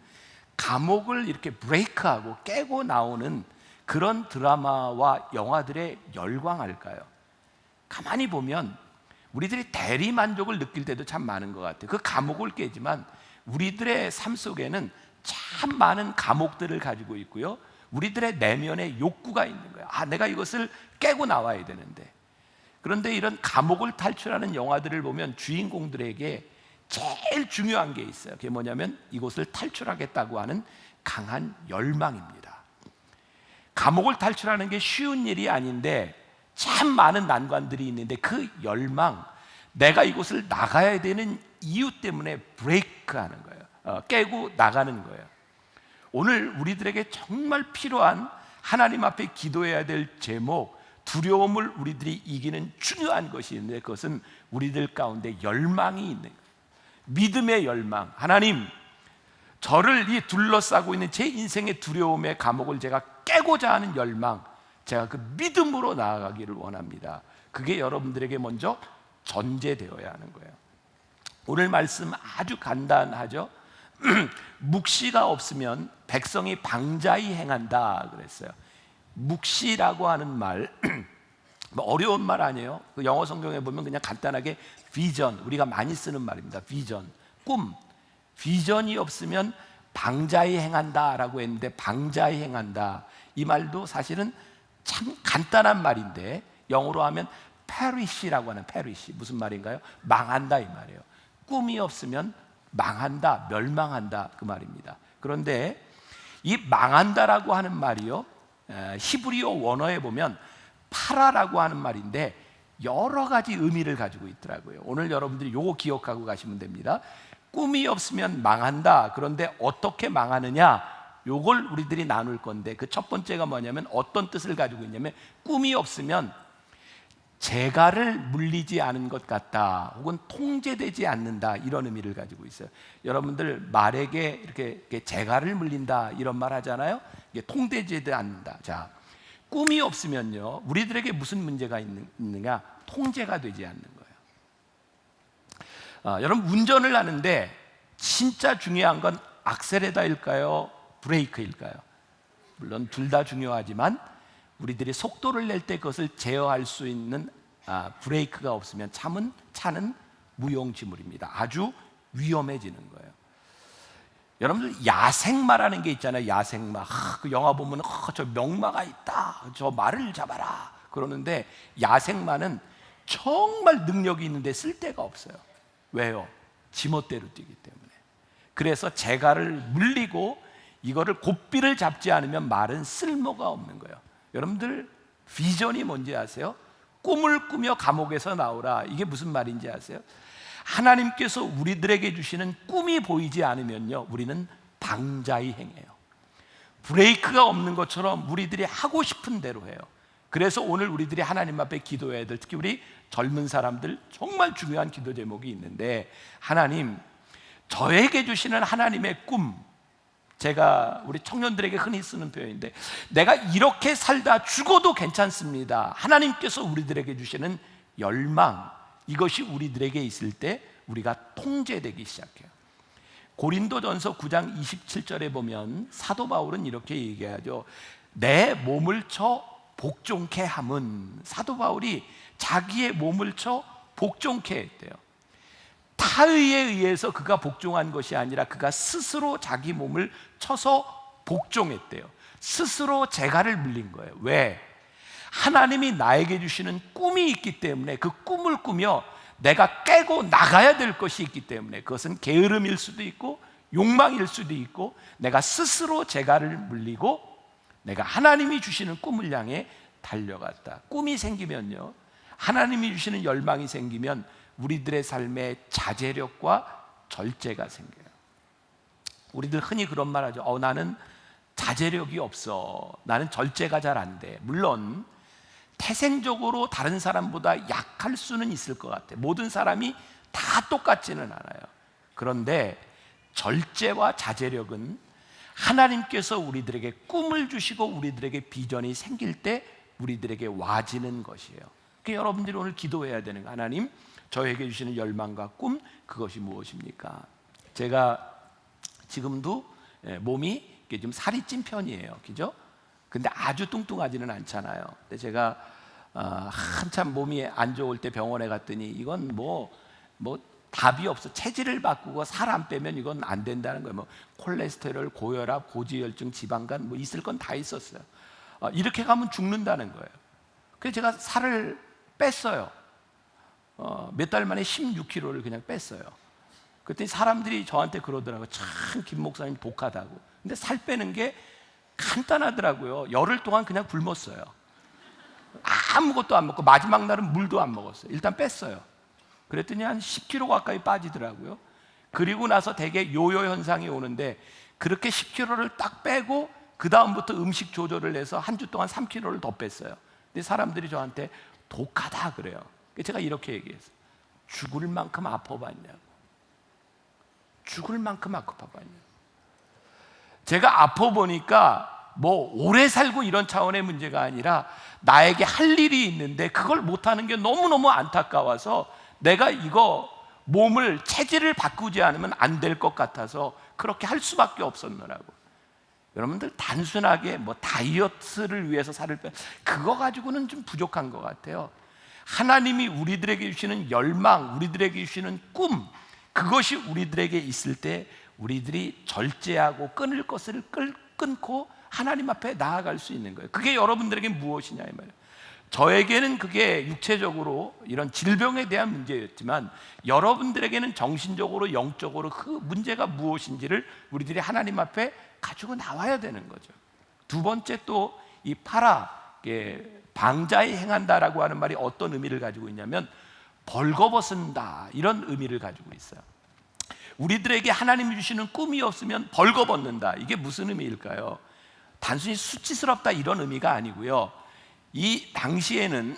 감옥을 이렇게 브레이크하고 깨고 나오는 그런 드라마와 영화들에 열광할까요? 가만히 보면 우리들이 대리 만족을 느낄 때도 참 많은 것 같아요. 그 감옥을 깨지만 우리들의 삶 속에는 참 많은 감옥들을 가지고 있고요. 우리들의 내면에 욕구가 있는 거예요. 내가 이것을 깨고 나와야 되는데. 그런데 이런 감옥을 탈출하는 영화들을 보면 주인공들에게 제일 중요한 게 있어요. 그게 뭐냐면 이곳을 탈출하겠다고 하는 강한 열망입니다. 감옥을 탈출하는 게 쉬운 일이 아닌데 참 많은 난관들이 있는데 그 열망, 내가 이곳을 나가야 되는 이유 때문에 브레이크하는 거예요. 깨고 나가는 거예요. 오늘 우리들에게 정말 필요한 하나님 앞에 기도해야 될 제목, 두려움을 우리들이 이기는 중요한 것이 있는데 그것은 우리들 가운데 열망이 있는 거예요. 믿음의 열망. 하나님, 저를 이 둘러싸고 있는 제 인생의 두려움의 감옥을 제가 깨고자 하는 열망, 제가 그 믿음으로 나아가기를 원합니다. 그게 여러분들에게 먼저 전제되어야 하는 거예요. 오늘 말씀 아주 간단하죠. 묵시가 없으면 백성이 방자히 행한다 그랬어요. 묵시라고 하는 말 어려운 말 아니에요. 그 영어 성경에 보면 그냥 간단하게 비전, 우리가 많이 쓰는 말입니다. 비전, 꿈. 비전이 없으면 방자히 행한다라고 했는데 방자히 행한다, 이 말도 사실은 참 간단한 말인데 영어로 하면 perish라고 하는, perish 무슨 말인가요? 망한다 이 말이에요. 꿈이 없으면 망한다, 멸망한다 그 말입니다. 그런데 이 망한다라고 하는 말이요, 히브리어 원어에 보면 파라라고 하는 말인데 여러 가지 의미를 가지고 있더라고요. 오늘 여러분들이 요거 기억하고 가시면 됩니다. 꿈이 없으면 망한다. 그런데 어떻게 망하느냐, 요걸 우리들이 나눌 건데 그 첫 번째가 뭐냐면 어떤 뜻을 가지고 있냐면 꿈이 없으면 재갈을 물리지 않은 것 같다, 혹은 통제되지 않는다, 이런 의미를 가지고 있어요. 여러분들 말에게 이렇게 재갈을 물린다 이런 말 하잖아요. 이게 통제되지 않는다. 자, 꿈이 없으면요 우리들에게 무슨 문제가 있느냐, 통제가 되지 않는 거예요. 여러분 운전을 하는데 진짜 중요한 건 악셀레다일까요, 브레이크일까요? 물론 둘 다 중요하지만 우리들이 속도를 낼 때 그것을 제어할 수 있는 브레이크가 없으면 차는 무용지물입니다. 아주 위험해지는 거예요. 여러분들 야생마라는 게 있잖아요. 야생마. 그 영화 보면 저 명마가 있다, 저 말을 잡아라 그러는데 야생마는 정말 능력이 있는데 쓸 데가 없어요. 왜요? 지멋대로 뛰기 때문에. 그래서 재갈을 물리고 이거를 고삐를 잡지 않으면 말은 쓸모가 없는 거예요. 여러분들 비전이 뭔지 아세요? 꿈을 꾸며 감옥에서 나오라. 이게 무슨 말인지 아세요? 하나님께서 우리들에게 주시는 꿈이 보이지 않으면요, 우리는 방자히 행해요. 브레이크가 없는 것처럼 우리들이 하고 싶은 대로 해요. 그래서 오늘 우리들이 하나님 앞에 기도해야 될, 특히 우리 젊은 사람들 정말 중요한 기도 제목이 있는데, 하나님, 저에게 주시는 하나님의 꿈, 제가 우리 청년들에게 흔히 쓰는 표현인데, 내가 이렇게 살다 죽어도 괜찮습니다. 하나님께서 우리들에게 주시는 열망, 이것이 우리들에게 있을 때 우리가 통제되기 시작해요. 고린도전서 9장 27절에 보면 사도 바울은 이렇게 얘기하죠. 내 몸을 쳐 복종케 함은, 사도 바울이 자기의 몸을 쳐 복종케 했대요. 타의에 의해서 그가 복종한 것이 아니라 그가 스스로 자기 몸을 쳐서 복종했대요. 스스로 재갈을 물린 거예요. 왜? 하나님이 나에게 주시는 꿈이 있기 때문에 그 꿈을 꾸며 내가 깨고 나가야 될 것이 있기 때문에, 그것은 게으름일 수도 있고 욕망일 수도 있고, 내가 스스로 재갈을 물리고 내가 하나님이 주시는 꿈을 향해 달려갔다. 꿈이 생기면요, 하나님이 주시는 열망이 생기면 우리들의 삶에 자제력과 절제가 생겨요. 우리들 흔히 그런 말 하죠. 나는 자제력이 없어. 나는 절제가 잘 안 돼. 물론 태생적으로 다른 사람보다 약할 수는 있을 것 같아요. 모든 사람이 다 똑같지는 않아요. 그런데 절제와 자제력은 하나님께서 우리들에게 꿈을 주시고 우리들에게 비전이 생길 때 우리들에게 와지는 것이에요. 그러니까 여러분들이 오늘 기도해야 되는 거, 하나님, 저에게 주시는 열망과 꿈, 그것이 무엇입니까? 제가 지금도 몸이 좀 살이 찐 편이에요. 그죠? 근데 아주 뚱뚱하지는 않잖아요. 근데 제가 한참 몸이 안 좋을 때 병원에 갔더니 이건 뭐 답이 없어. 체질을 바꾸고 살 안 빼면 이건 안 된다는 거예요. 뭐 콜레스테롤, 고혈압, 고지혈증, 지방간, 뭐 있을 건 다 있었어요. 이렇게 가면 죽는다는 거예요. 그래서 제가 살을 뺐어요. 몇 달 만에 16kg를 그냥 뺐어요. 그랬더니 사람들이 저한테 그러더라고요. 참 김 목사님 독하다고. 근데 살 빼는 게 간단하더라고요. 열흘 동안 그냥 굶었어요. 아무것도 안 먹고 마지막 날은 물도 안 먹었어요. 일단 뺐어요. 그랬더니 한 10kg 가까이 빠지더라고요. 그리고 나서 되게 요요 현상이 오는데, 그렇게 10kg를 딱 빼고 그 다음부터 음식 조절을 해서 한 주 동안 3kg를 더 뺐어요. 근데 사람들이 저한테 독하다 그래요. 제가 이렇게 얘기했어요. 죽을 만큼 아파봤냐고. 죽을 만큼 아파봤냐고. 제가 아파보니까 뭐 오래 살고 이런 차원의 문제가 아니라 나에게 할 일이 있는데 그걸 못하는 게 너무너무 안타까워서 내가 이거 몸을, 체질을 바꾸지 않으면 안 될 것 같아서 그렇게 할 수밖에 없었느라고. 여러분들 단순하게 뭐 다이어트를 위해서 살을 빼, 그거 가지고는 좀 부족한 것 같아요. 하나님이 우리들에게 주시는 열망, 우리들에게 주시는 꿈, 그것이 우리들에게 있을 때 우리들이 절제하고 끊을 것을 끊고 하나님 앞에 나아갈 수 있는 거예요. 그게 여러분들에게 무엇이냐 이 말이에요. 저에게는 그게 육체적으로 이런 질병에 대한 문제였지만, 여러분들에게는 정신적으로, 영적으로 그 문제가 무엇인지를 우리들이 하나님 앞에 가지고 나와야 되는 거죠. 두 번째, 또 이 파라, 방자히 행한다라고 하는 말이 어떤 의미를 가지고 있냐면 벌거벗는다, 이런 의미를 가지고 있어요. 우리들에게 하나님이 주시는 꿈이 없으면 벌거벗는다. 이게 무슨 의미일까요? 단순히 수치스럽다 이런 의미가 아니고요. 이 당시에는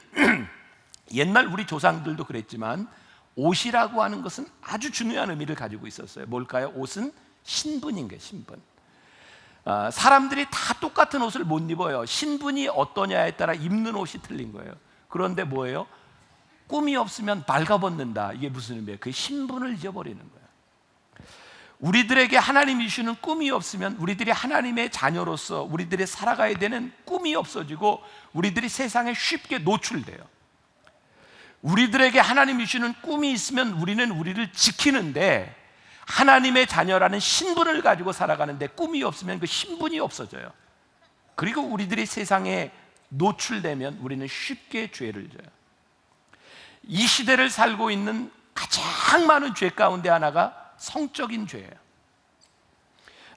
옛날 우리 조상들도 그랬지만 옷이라고 하는 것은 아주 중요한 의미를 가지고 있었어요. 뭘까요? 옷은 신분인 거예요. 신분. 사람들이 다 똑같은 옷을 못 입어요. 신분이 어떠냐에 따라 입는 옷이 틀린 거예요. 그런데 뭐예요? 꿈이 없으면 발가벗는다. 이게 무슨 의미예요? 그 신분을 잊어버리는 거예요. 우리들에게 하나님이 주시는 꿈이 없으면 우리들이 하나님의 자녀로서 우리들이 살아가야 되는 꿈이 없어지고 우리들이 세상에 쉽게 노출돼요. 우리들에게 하나님이 주시는 꿈이 있으면 우리는 우리를 지키는데, 하나님의 자녀라는 신분을 가지고 살아가는데 꿈이 없으면 그 신분이 없어져요. 그리고 우리들이 세상에 노출되면 우리는 쉽게 죄를 져요. 이 시대를 살고 있는 가장 많은 죄 가운데 하나가 성적인 죄예요.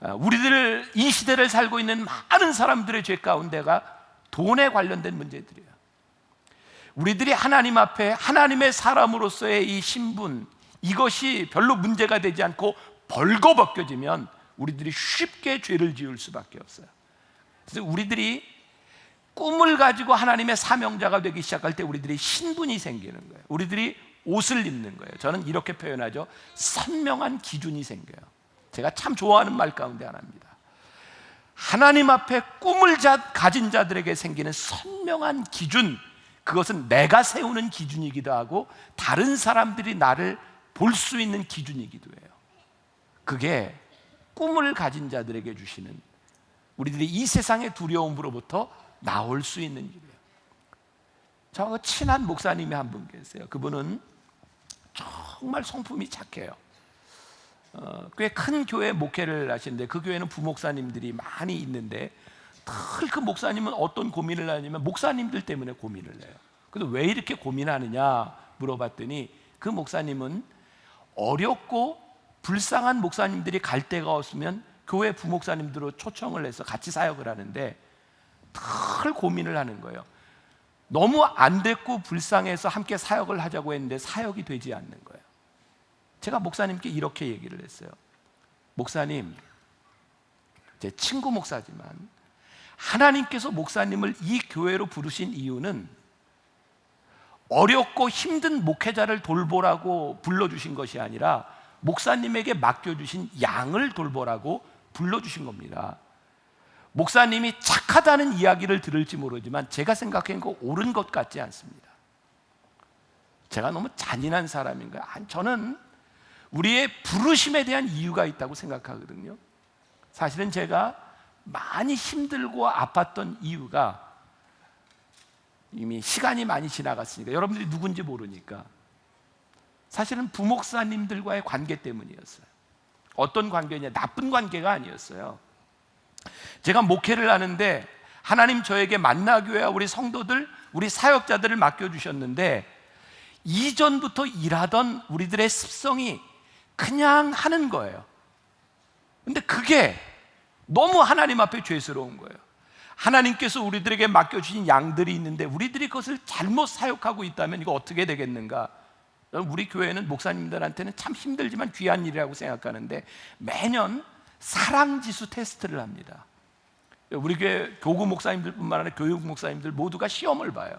우리들 이 시대를 살고 있는 많은 사람들의 죄 가운데가 돈에 관련된 문제들이에요. 우리들이 하나님 앞에 하나님의 사람으로서의 이 신분, 이것이 별로 문제가 되지 않고 벌거벗겨지면 우리들이 쉽게 죄를 지을 수밖에 없어요. 그래서 우리들이 꿈을 가지고 하나님의 사명자가 되기 시작할 때 우리들이 신분이 생기는 거예요. 우리들이 옷을 입는 거예요. 저는 이렇게 표현하죠. 선명한 기준이 생겨요. 제가 참 좋아하는 말 가운데 하나입니다. 하나님 앞에 꿈을 가진 자들에게 생기는 선명한 기준, 그것은 내가 세우는 기준이기도 하고 다른 사람들이 나를 볼 수 있는 기준이기도 해요. 그게 꿈을 가진 자들에게 주시는, 우리들이 이 세상의 두려움으로부터 나올 수 있는 일이에요. 저하고 친한 목사님이 한 분 계세요. 그분은 정말 성품이 착해요. 꽤 큰 교회 목회를 하시는데 그 교회는 부목사님들이 많이 있는데 늘 그 목사님은 어떤 고민을 하냐면 목사님들 때문에 고민을 해요. 그래서 왜 이렇게 고민하느냐 물어봤더니 그 목사님은 어렵고 불쌍한 목사님들이 갈 데가 없으면 교회 부목사님들로 초청을 해서 같이 사역을 하는데 늘 고민을 하는 거예요. 너무 안 됐고 불쌍해서 함께 사역을 하자고 했는데 사역이 되지 않는 거예요. 제가 목사님께 이렇게 얘기를 했어요. 목사님, 제 친구 목사지만 하나님께서 목사님을 이 교회로 부르신 이유는 어렵고 힘든 목회자를 돌보라고 불러주신 것이 아니라 목사님에게 맡겨주신 양을 돌보라고 불러주신 겁니다. 목사님이 착하다는 이야기를 들을지 모르지만 제가 생각한 거 옳은 것 같지 않습니다. 제가 너무 잔인한 사람인가요? 저는 우리의 부르심에 대한 이유가 있다고 생각하거든요. 사실은 제가 많이 힘들고 아팠던 이유가 이미 시간이 많이 지나갔으니까, 여러분들이 누군지 모르니까, 사실은 부목사님들과의 관계 때문이었어요. 어떤 관계냐? 나쁜 관계가 아니었어요. 제가 목회를 하는데 하나님 저에게 만나교회와 우리 성도들, 우리 사역자들을 맡겨주셨는데 이전부터 일하던 우리들의 습성이 그냥 하는 거예요. 근데 그게 너무 하나님 앞에 죄스러운 거예요. 하나님께서 우리들에게 맡겨주신 양들이 있는데 우리들이 그것을 잘못 사역하고 있다면 이거 어떻게 되겠는가? 우리 교회는 목사님들한테는 참 힘들지만 귀한 일이라고 생각하는데 매년 사랑지수 테스트를 합니다. 우리 교회 교구 목사님들뿐만 아니라 교육 목사님들 모두가 시험을 봐요.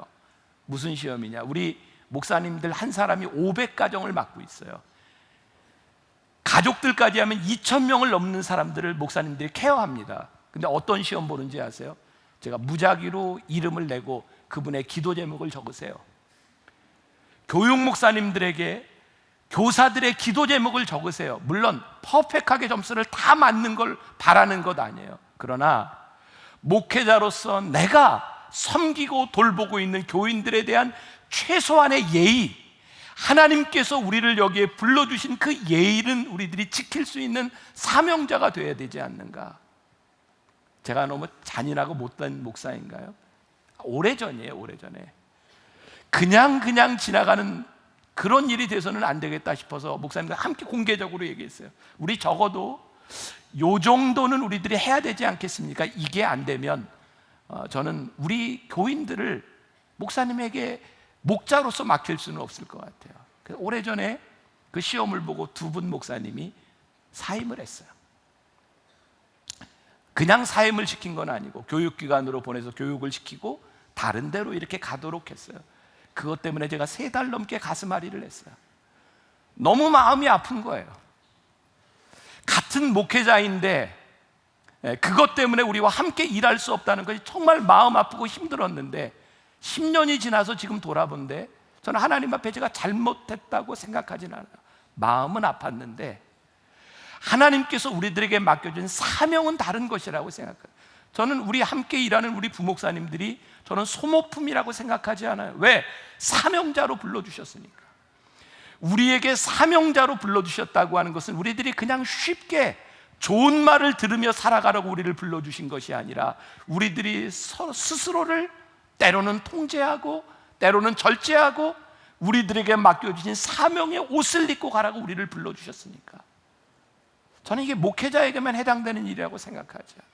무슨 시험이냐? 우리 목사님들 한 사람이 500가정을 맡고 있어요. 가족들까지 하면 2,000명을 넘는 사람들을 목사님들이 케어합니다. 근데 어떤 시험 보는지 아세요? 제가 무작위로 이름을 내고 그분의 기도 제목을 적으세요. 교육 목사님들에게 교사들의 기도 제목을 적으세요. 물론 퍼펙트하게 점수를 다 맞는 걸 바라는 것 아니에요. 그러나 목회자로서 내가 섬기고 돌보고 있는 교인들에 대한 최소한의 예의, 하나님께서 우리를 여기에 불러주신 그 예의는 우리들이 지킬 수 있는 사명자가 되어야 되지 않는가? 제가 너무 잔인하고 못된 목사인가요? 오래전이에요. 오래전에 그냥 지나가는 그런 일이 돼서는 안 되겠다 싶어서 목사님과 함께 공개적으로 얘기했어요. 우리 적어도 요 정도는 우리들이 해야 되지 않겠습니까? 이게 안 되면 저는 우리 교인들을 목사님에게 목자로서 맡길 수는 없을 것 같아요. 그래서 오래전에 그 시험을 보고 두 분 목사님이 사임을 했어요. 그냥 사임을 시킨 건 아니고 교육기관으로 보내서 교육을 시키고 다른 데로 이렇게 가도록 했어요. 그것 때문에 제가 3달 넘게 가슴앓이를 했어요. 너무 마음이 아픈 거예요. 같은 목회자인데 그것 때문에 우리와 함께 일할 수 없다는 것이 정말 마음 아프고 힘들었는데 10년이 지나서 지금 돌아본데 저는 하나님 앞에 제가 잘못했다고 생각하지는 않아요. 마음은 아팠는데 하나님께서 우리들에게 맡겨준 사명은 다른 것이라고 생각해요. 저는 우리 함께 일하는 우리 부목사님들이 저는 소모품이라고 생각하지 않아요. 왜? 사명자로 불러주셨으니까. 우리에게 사명자로 불러주셨다고 하는 것은 우리들이 그냥 쉽게 좋은 말을 들으며 살아가라고 우리를 불러주신 것이 아니라 우리들이 스스로를 때로는 통제하고 때로는 절제하고 우리들에게 맡겨주신 사명의 옷을 입고 가라고 우리를 불러주셨으니까. 저는 이게 목회자에게만 해당되는 일이라고 생각하지 않아요.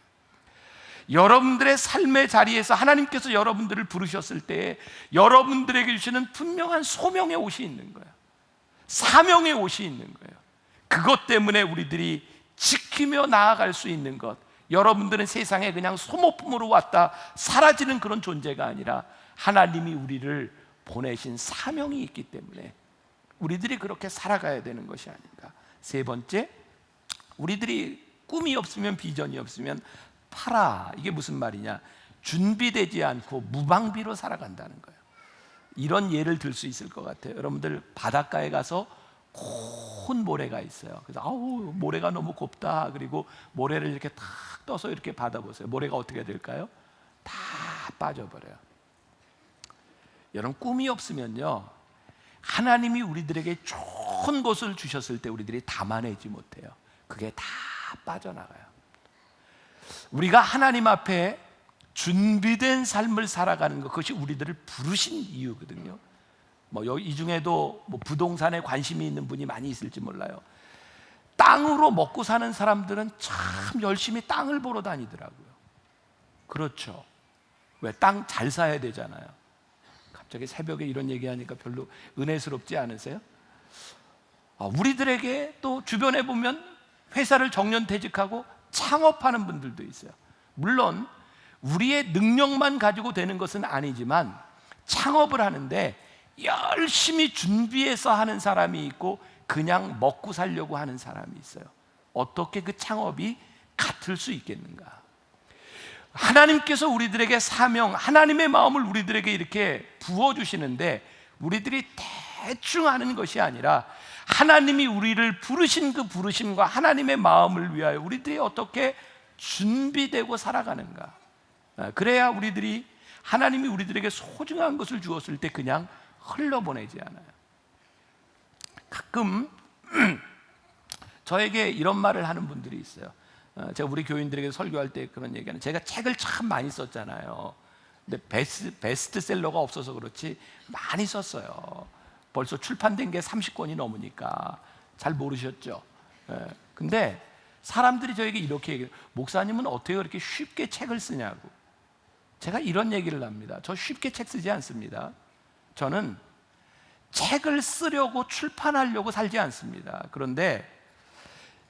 여러분들의 삶의 자리에서 하나님께서 여러분들을 부르셨을 때 여러분들에게 주시는 분명한 소명의 옷이 있는 거예요. 사명의 옷이 있는 거예요. 그것 때문에 우리들이 지키며 나아갈 수 있는 것, 여러분들은 세상에 그냥 소모품으로 왔다 사라지는 그런 존재가 아니라 하나님이 우리를 보내신 사명이 있기 때문에 우리들이 그렇게 살아가야 되는 것이 아닌가. 세 번째, 우리들이 꿈이 없으면, 비전이 없으면 팔아. 이게 무슨 말이냐? 준비되지 않고 무방비로 살아간다는 거예요. 이런 예를 들 수 있을 것 같아요. 여러분들 바닷가에 가서 큰 모래가 있어요. 그래서 아우, 모래가 너무 곱다. 그리고 모래를 이렇게 탁 떠서 이렇게 받아보세요. 모래가 어떻게 될까요? 다 빠져버려요. 여러분, 꿈이 없으면요, 하나님이 우리들에게 좋은 것을 주셨을 때 우리들이 담아내지 못해요. 그게 다 빠져나가요. 우리가 하나님 앞에 준비된 삶을 살아가는 것, 그것이 우리들을 부르신 이유거든요. 이 중에도 부동산에 관심이 있는 분이 많이 있을지 몰라요. 땅으로 먹고 사는 사람들은 참 열심히 땅을 보러 다니더라고요. 그렇죠. 왜? 땅 잘 사야 되잖아요. 갑자기 새벽에 이런 얘기하니까 별로 은혜스럽지 않으세요? 우리들에게 또 주변에 보면 회사를 정년퇴직하고 창업하는 분들도 있어요. 물론 우리의 능력만 가지고 되는 것은 아니지만 창업을 하는데 열심히 준비해서 하는 사람이 있고 그냥 먹고 살려고 하는 사람이 있어요. 어떻게 그 창업이 같을 수 있겠는가? 하나님께서 우리들에게 사명, 하나님의 마음을 우리들에게 이렇게 부어주시는데 우리들이 대충 하는 것이 아니라 하나님이 우리를 부르신 그 부르심과 하나님의 마음을 위하여 우리들이 어떻게 준비되고 살아가는가. 그래야 우리들이 하나님이 우리들에게 소중한 것을 주었을 때 그냥 흘려보내지 않아요. 가끔 저에게 이런 말을 하는 분들이 있어요. 제가 우리 교인들에게 설교할 때 그런 얘기하는, 제가 책을 참 많이 썼잖아요. 근데 베스트셀러가 없어서 그렇지 많이 썼어요. 벌써 출판된 게 30권이 넘으니까 잘 모르셨죠. 근데 사람들이 저에게 이렇게 얘기해요. 목사님은 어떻게 그렇게 쉽게 책을 쓰냐고. 제가 이런 얘기를 합니다. 저 쉽게 책 쓰지 않습니다. 저는 책을 쓰려고 출판하려고 살지 않습니다. 그런데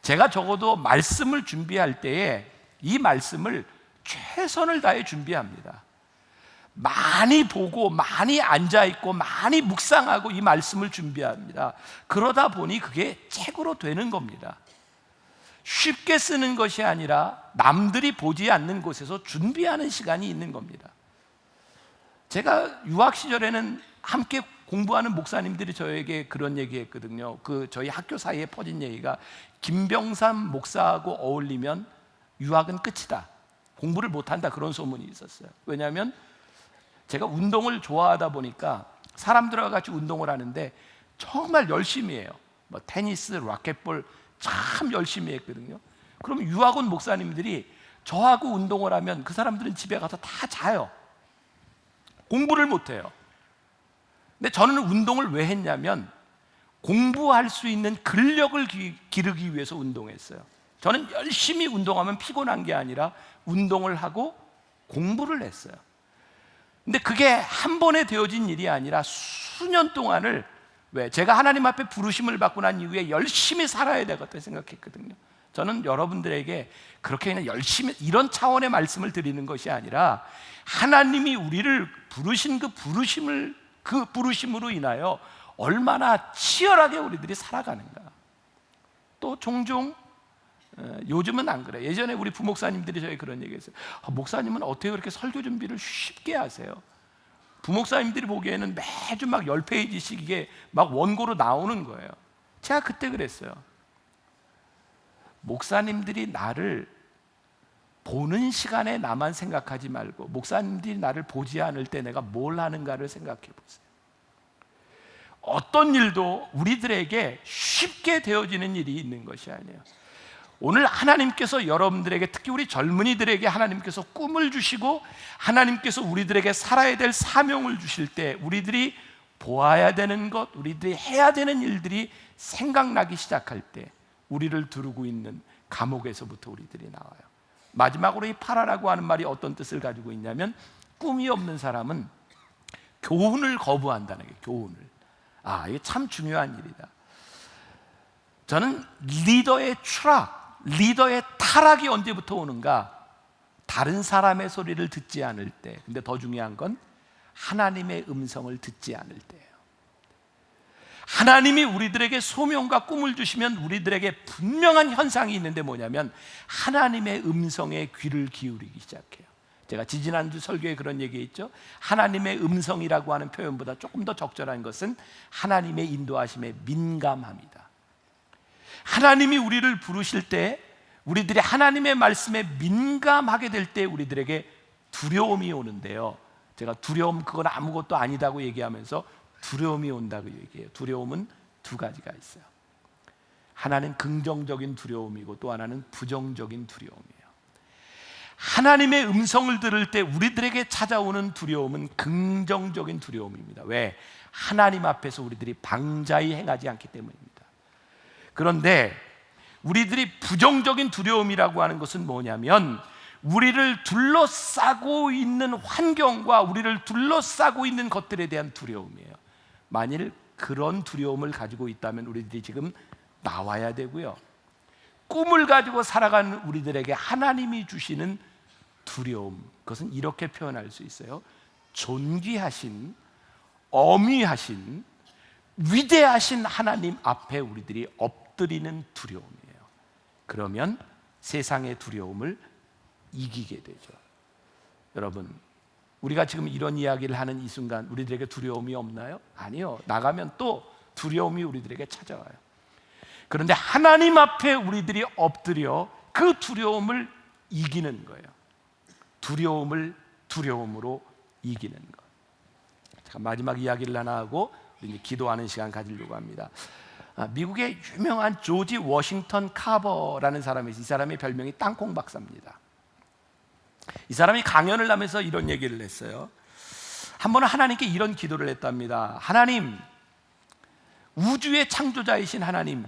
제가 적어도 말씀을 준비할 때에 이 말씀을 최선을 다해 준비합니다. 많이 보고 많이 앉아있고 많이 묵상하고 이 말씀을 준비합니다. 그러다 보니 그게 책으로 되는 겁니다. 쉽게 쓰는 것이 아니라 남들이 보지 않는 곳에서 준비하는 시간이 있는 겁니다. 제가 유학 시절에는 함께 공부하는 목사님들이 저에게 그런 얘기했거든요. 저희 학교 사이에 퍼진 얘기가, 김병삼 목사하고 어울리면 유학은 끝이다, 공부를 못한다, 그런 소문이 있었어요. 왜냐하면 제가 운동을 좋아하다 보니까 사람들과 같이 운동을 하는데 정말 열심히 해요. 테니스, 라켓볼 참 열심히 했거든요. 그럼 유학원 목사님들이 저하고 운동을 하면 그 사람들은 집에 가서 다 자요. 공부를 못해요. 근데 저는 운동을 왜 했냐면 공부할 수 있는 근력을 기르기 위해서 운동했어요. 저는 열심히 운동하면 피곤한 게 아니라 운동을 하고 공부를 했어요. 근데 그게 한 번에 되어진 일이 아니라 수년 동안을, 왜? 제가 하나님 앞에 부르심을 받고 난 이후에 열심히 살아야 되겠다 생각했거든요. 저는 여러분들에게 그렇게 그냥 열심히 이런 차원의 말씀을 드리는 것이 아니라 하나님이 우리를 부르신 그 부르심으로 인하여 얼마나 치열하게 우리들이 살아가는가. 또 종종 요즘은 안 그래요. 예전에 우리 부목사님들이 저희 그런 얘기했어요. 목사님은 어떻게 그렇게 설교 준비를 쉽게 하세요? 부목사님들이 보기에는 매주 막 10페이지씩 이게 막 원고로 나오는 거예요. 제가 그때 그랬어요. 목사님들이 나를 보는 시간에 나만 생각하지 말고 목사님들이 나를 보지 않을 때 내가 뭘 하는가를 생각해 보세요. 어떤 일도 우리들에게 쉽게 되어지는 일이 있는 것이 아니에요. 오늘 하나님께서 여러분들에게, 특히 우리 젊은이들에게 하나님께서 꿈을 주시고 하나님께서 우리들에게 살아야 될 사명을 주실 때 우리들이 보아야 되는 것, 우리들이 해야 되는 일들이 생각나기 시작할 때 우리를 두르고 있는 감옥에서부터 우리들이 나와요. 마지막으로 이 파라라고 하는 말이 어떤 뜻을 가지고 있냐면, 꿈이 없는 사람은 교훈을 거부한다는 게, 교훈을. 이게 참 중요한 일이다. 저는 리더의 추락, 리더의 타락이 언제부터 오는가? 다른 사람의 소리를 듣지 않을 때, 근데 더 중요한 건 하나님의 음성을 듣지 않을 때예요. 하나님이 우리들에게 소명과 꿈을 주시면 우리들에게 분명한 현상이 있는데 뭐냐면, 하나님의 음성에 귀를 기울이기 시작해요. 제가 지지난주 설교에 그런 얘기했죠. 하나님의 음성이라고 하는 표현보다 조금 더 적절한 것은 하나님의 인도하심에 민감함이다. 하나님이 우리를 부르실 때, 우리들이 하나님의 말씀에 민감하게 될 때 우리들에게 두려움이 오는데요, 제가 두려움 그건 아무것도 아니다고 얘기하면서 두려움이 온다고 얘기해요. 두려움은 두 가지가 있어요. 하나는 긍정적인 두려움이고 또 하나는 부정적인 두려움이에요. 하나님의 음성을 들을 때 우리들에게 찾아오는 두려움은 긍정적인 두려움입니다. 왜? 하나님 앞에서 우리들이 방자히 행하지 않기 때문입니다. 그런데 우리들이 부정적인 두려움이라고 하는 것은 뭐냐면, 우리를 둘러싸고 있는 환경과 우리를 둘러싸고 있는 것들에 대한 두려움이에요. 만일 그런 두려움을 가지고 있다면 우리들이 지금 나와야 되고요, 꿈을 가지고 살아가는 우리들에게 하나님이 주시는 두려움, 그것은 이렇게 표현할 수 있어요. 존귀하신, 어미하신, 위대하신 하나님 앞에 우리들이 엎드리는 두려움이에요. 그러면 세상의 두려움을 이기게 되죠. 여러분, 우리가 지금 이런 이야기를 하는 이 순간 우리들에게 두려움이 없나요? 아니요. 나가면 또 두려움이 우리들에게 찾아와요. 그런데 하나님 앞에 우리들이 엎드려 그 두려움을 이기는 거예요. 두려움을 두려움으로 이기는 것. 제가 마지막 이야기를 하나 하고 우리 이제 기도하는 시간 가지려고 합니다. 미국의 유명한 조지 워싱턴 카버라는 사람이 있어요. 이 사람의 별명이 땅콩 박사입니다. 이 사람이 강연을 하면서 이런 얘기를 했어요. 한 번은 하나님께 이런 기도를 했답니다. 하나님, 우주의 창조자이신 하나님,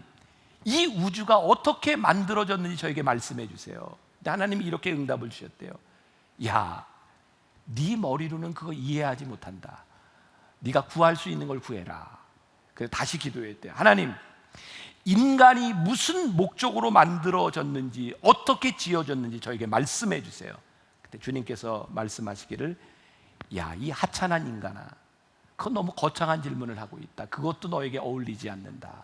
이 우주가 어떻게 만들어졌는지 저에게 말씀해 주세요. 근데 하나님이 이렇게 응답을 주셨대요. 야, 네 머리로는 그거 이해하지 못한다. 네가 구할 수 있는 걸 구해라. 그래서 다시 기도했대요. 하나님, 인간이 무슨 목적으로 만들어졌는지, 어떻게 지어졌는지 저에게 말씀해 주세요. 그때 주님께서 말씀하시기를, 야, 이 하찮은 인간아, 그건 너무 거창한 질문을 하고 있다. 그것도 너에게 어울리지 않는다.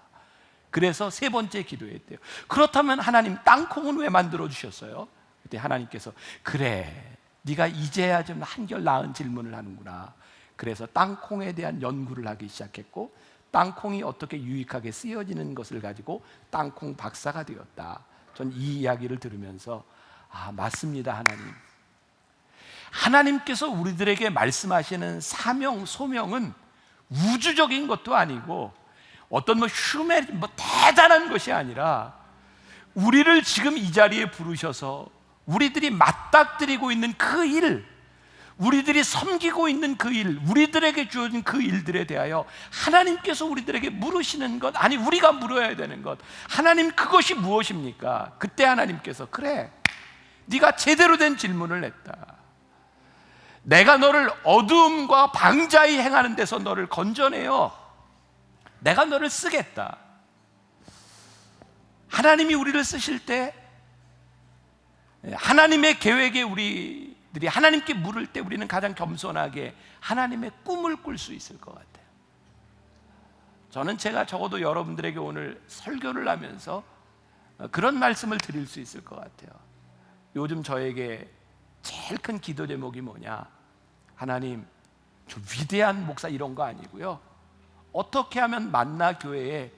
그래서 세 번째 기도했대요. 그렇다면 하나님, 땅콩은 왜 만들어 주셨어요? 그때 하나님께서, 그래, 네가 이제야 좀 한결 나은 질문을 하는구나. 그래서 땅콩에 대한 연구를 하기 시작했고, 땅콩이 어떻게 유익하게 쓰여지는 것을 가지고 땅콩 박사가 되었다. 전 이 이야기를 들으면서 맞습니다. 하나님, 하나님께서 우리들에게 말씀하시는 사명, 소명은 우주적인 것도 아니고 어떤 대단한 것이 아니라, 우리를 지금 이 자리에 부르셔서 우리들이 맞닥뜨리고 있는 그 일, 우리들이 섬기고 있는 그 일, 우리들에게 주어진 그 일들에 대하여 하나님께서 우리들에게 물으시는 것, 아니 우리가 물어야 되는 것, 하나님 그것이 무엇입니까? 그때 하나님께서, 그래, 네가 제대로 된 질문을 했다. 내가 너를 어두움과 방자히 행하는 데서 너를 건져내어 내가 너를 쓰겠다. 하나님이 우리를 쓰실 때, 하나님의 계획에 우리들이 하나님께 물을 때 우리는 가장 겸손하게 하나님의 꿈을 꿀 수 있을 것 같아요. 저는 제가 적어도 여러분들에게 오늘 설교를 하면서 그런 말씀을 드릴 수 있을 것 같아요. 요즘 저에게 제일 큰 기도 제목이 뭐냐? 하나님, 저 위대한 목사 이런 거 아니고요, 어떻게 하면 만나 교회에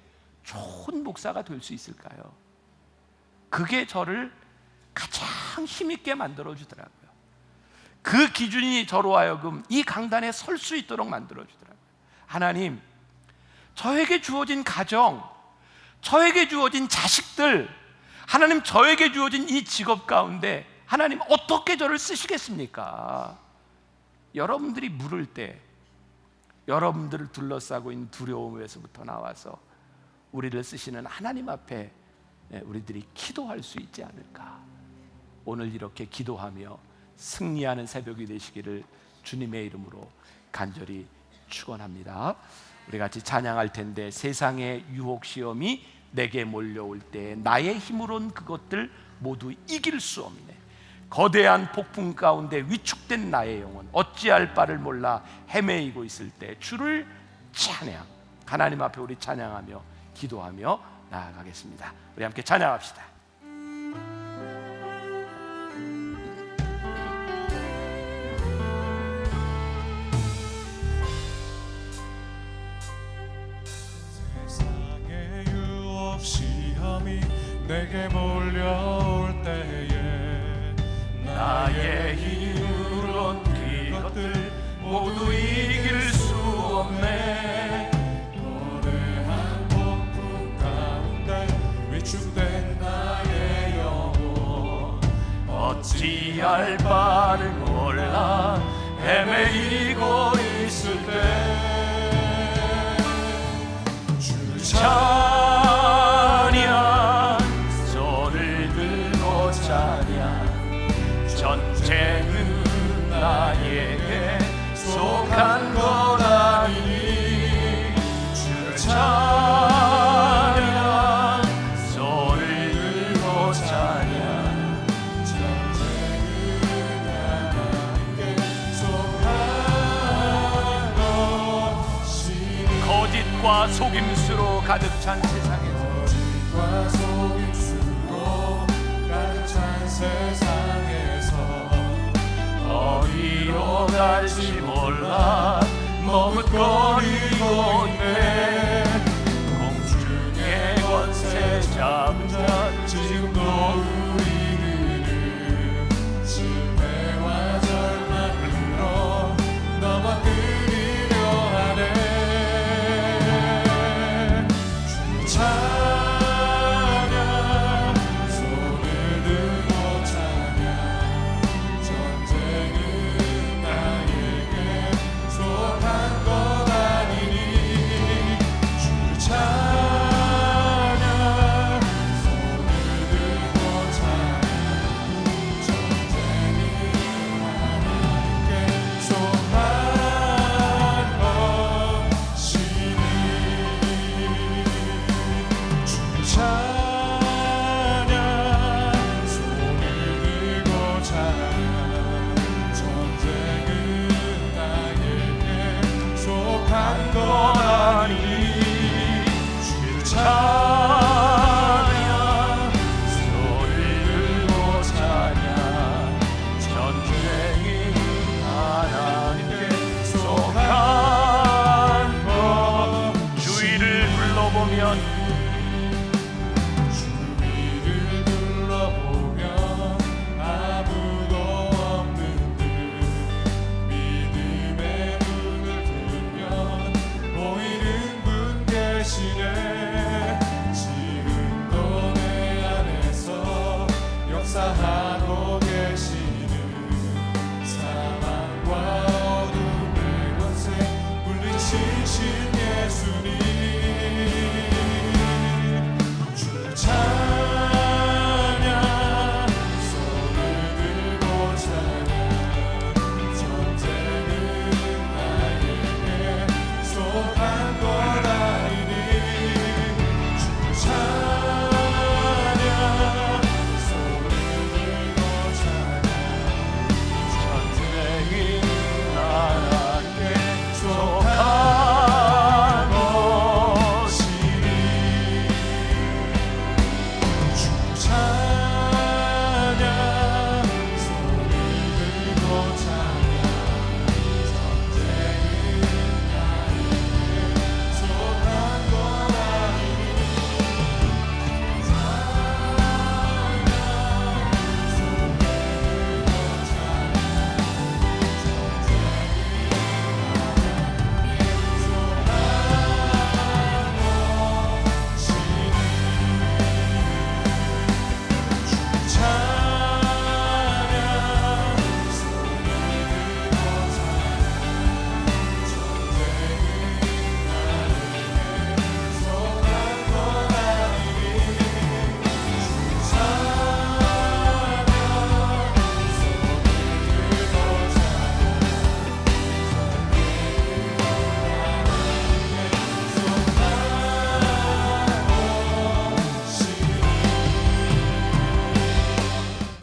좋은 목사가 될 수 있을까요? 그게 저를 가장 힘있게 만들어 주더라고요. 그 기준이 저로 하여금 이 강단에 설 수 있도록 만들어 주더라고요. 하나님, 저에게 주어진 가정, 저에게 주어진 자식들, 하나님 저에게 주어진 이 직업 가운데 하나님 어떻게 저를 쓰시겠습니까? 여러분들이 물을 때 여러분들을 둘러싸고 있는 두려움에서부터 나와서 우리를 쓰시는 하나님 앞에 우리들이 기도할 수 있지 않을까. 오늘 이렇게 기도하며 승리하는 새벽이 되시기를 주님의 이름으로 간절히 축원합니다. 우리 같이 찬양할 텐데, 세상의 유혹 시험이 내게 몰려올 때 나의 힘으론 그것들 모두 이길 수 없네. 거대한 폭풍 가운데 위축된 나의 영혼 어찌할 바를 몰라 헤매이고 있을 때 주를 찬양, 하나님 앞에 우리 찬양하며 기도하며 나아가겠습니다. 우리 함께 찬양합시다. 세상의 유혹 시험이 내게 몰려올 때에 나의 힘으론 그것들 모두 이길 수 없네. 거대한 폭풍 가운데 위축된 나의 영혼 어찌할 바를 몰라 헤매이고 있을 때 주를 찬양, 손을 들고 찬양. 전쟁은 나에게 속한 것 아니니 주를 찬양, 손을 들고 찬양. 전쟁은 나에게 속한 것이니 거짓과 속임수로 가득 찬 세상에서 거짓과 속임수로 가득 찬 세상에서 어디로 갈지 몰라 머뭇거리고 있네. 공중의 권세 잡은 자 지금도 우리는 실패와 절망으로 넘어뜨리려 하네. 주를 찬양, 손을 들고 찬양. 전쟁은 나에게 속한 것 아니니 주를 찬양, 손을 들고 찬양. 전쟁은 나에게 속한 것이니 주를 찬양, 손을 들고 찬양. 전쟁은 나에게 속한 것 아니니 주를 찬양, 손을 들고 찬양. 전쟁이 하나님께 속한 것. 주위를 둘러보면 주위를 둘러보면 아무도 없는 듯 믿음의 눈을 들면 보이는 분 계시네. 지금도 내 안에서 역사하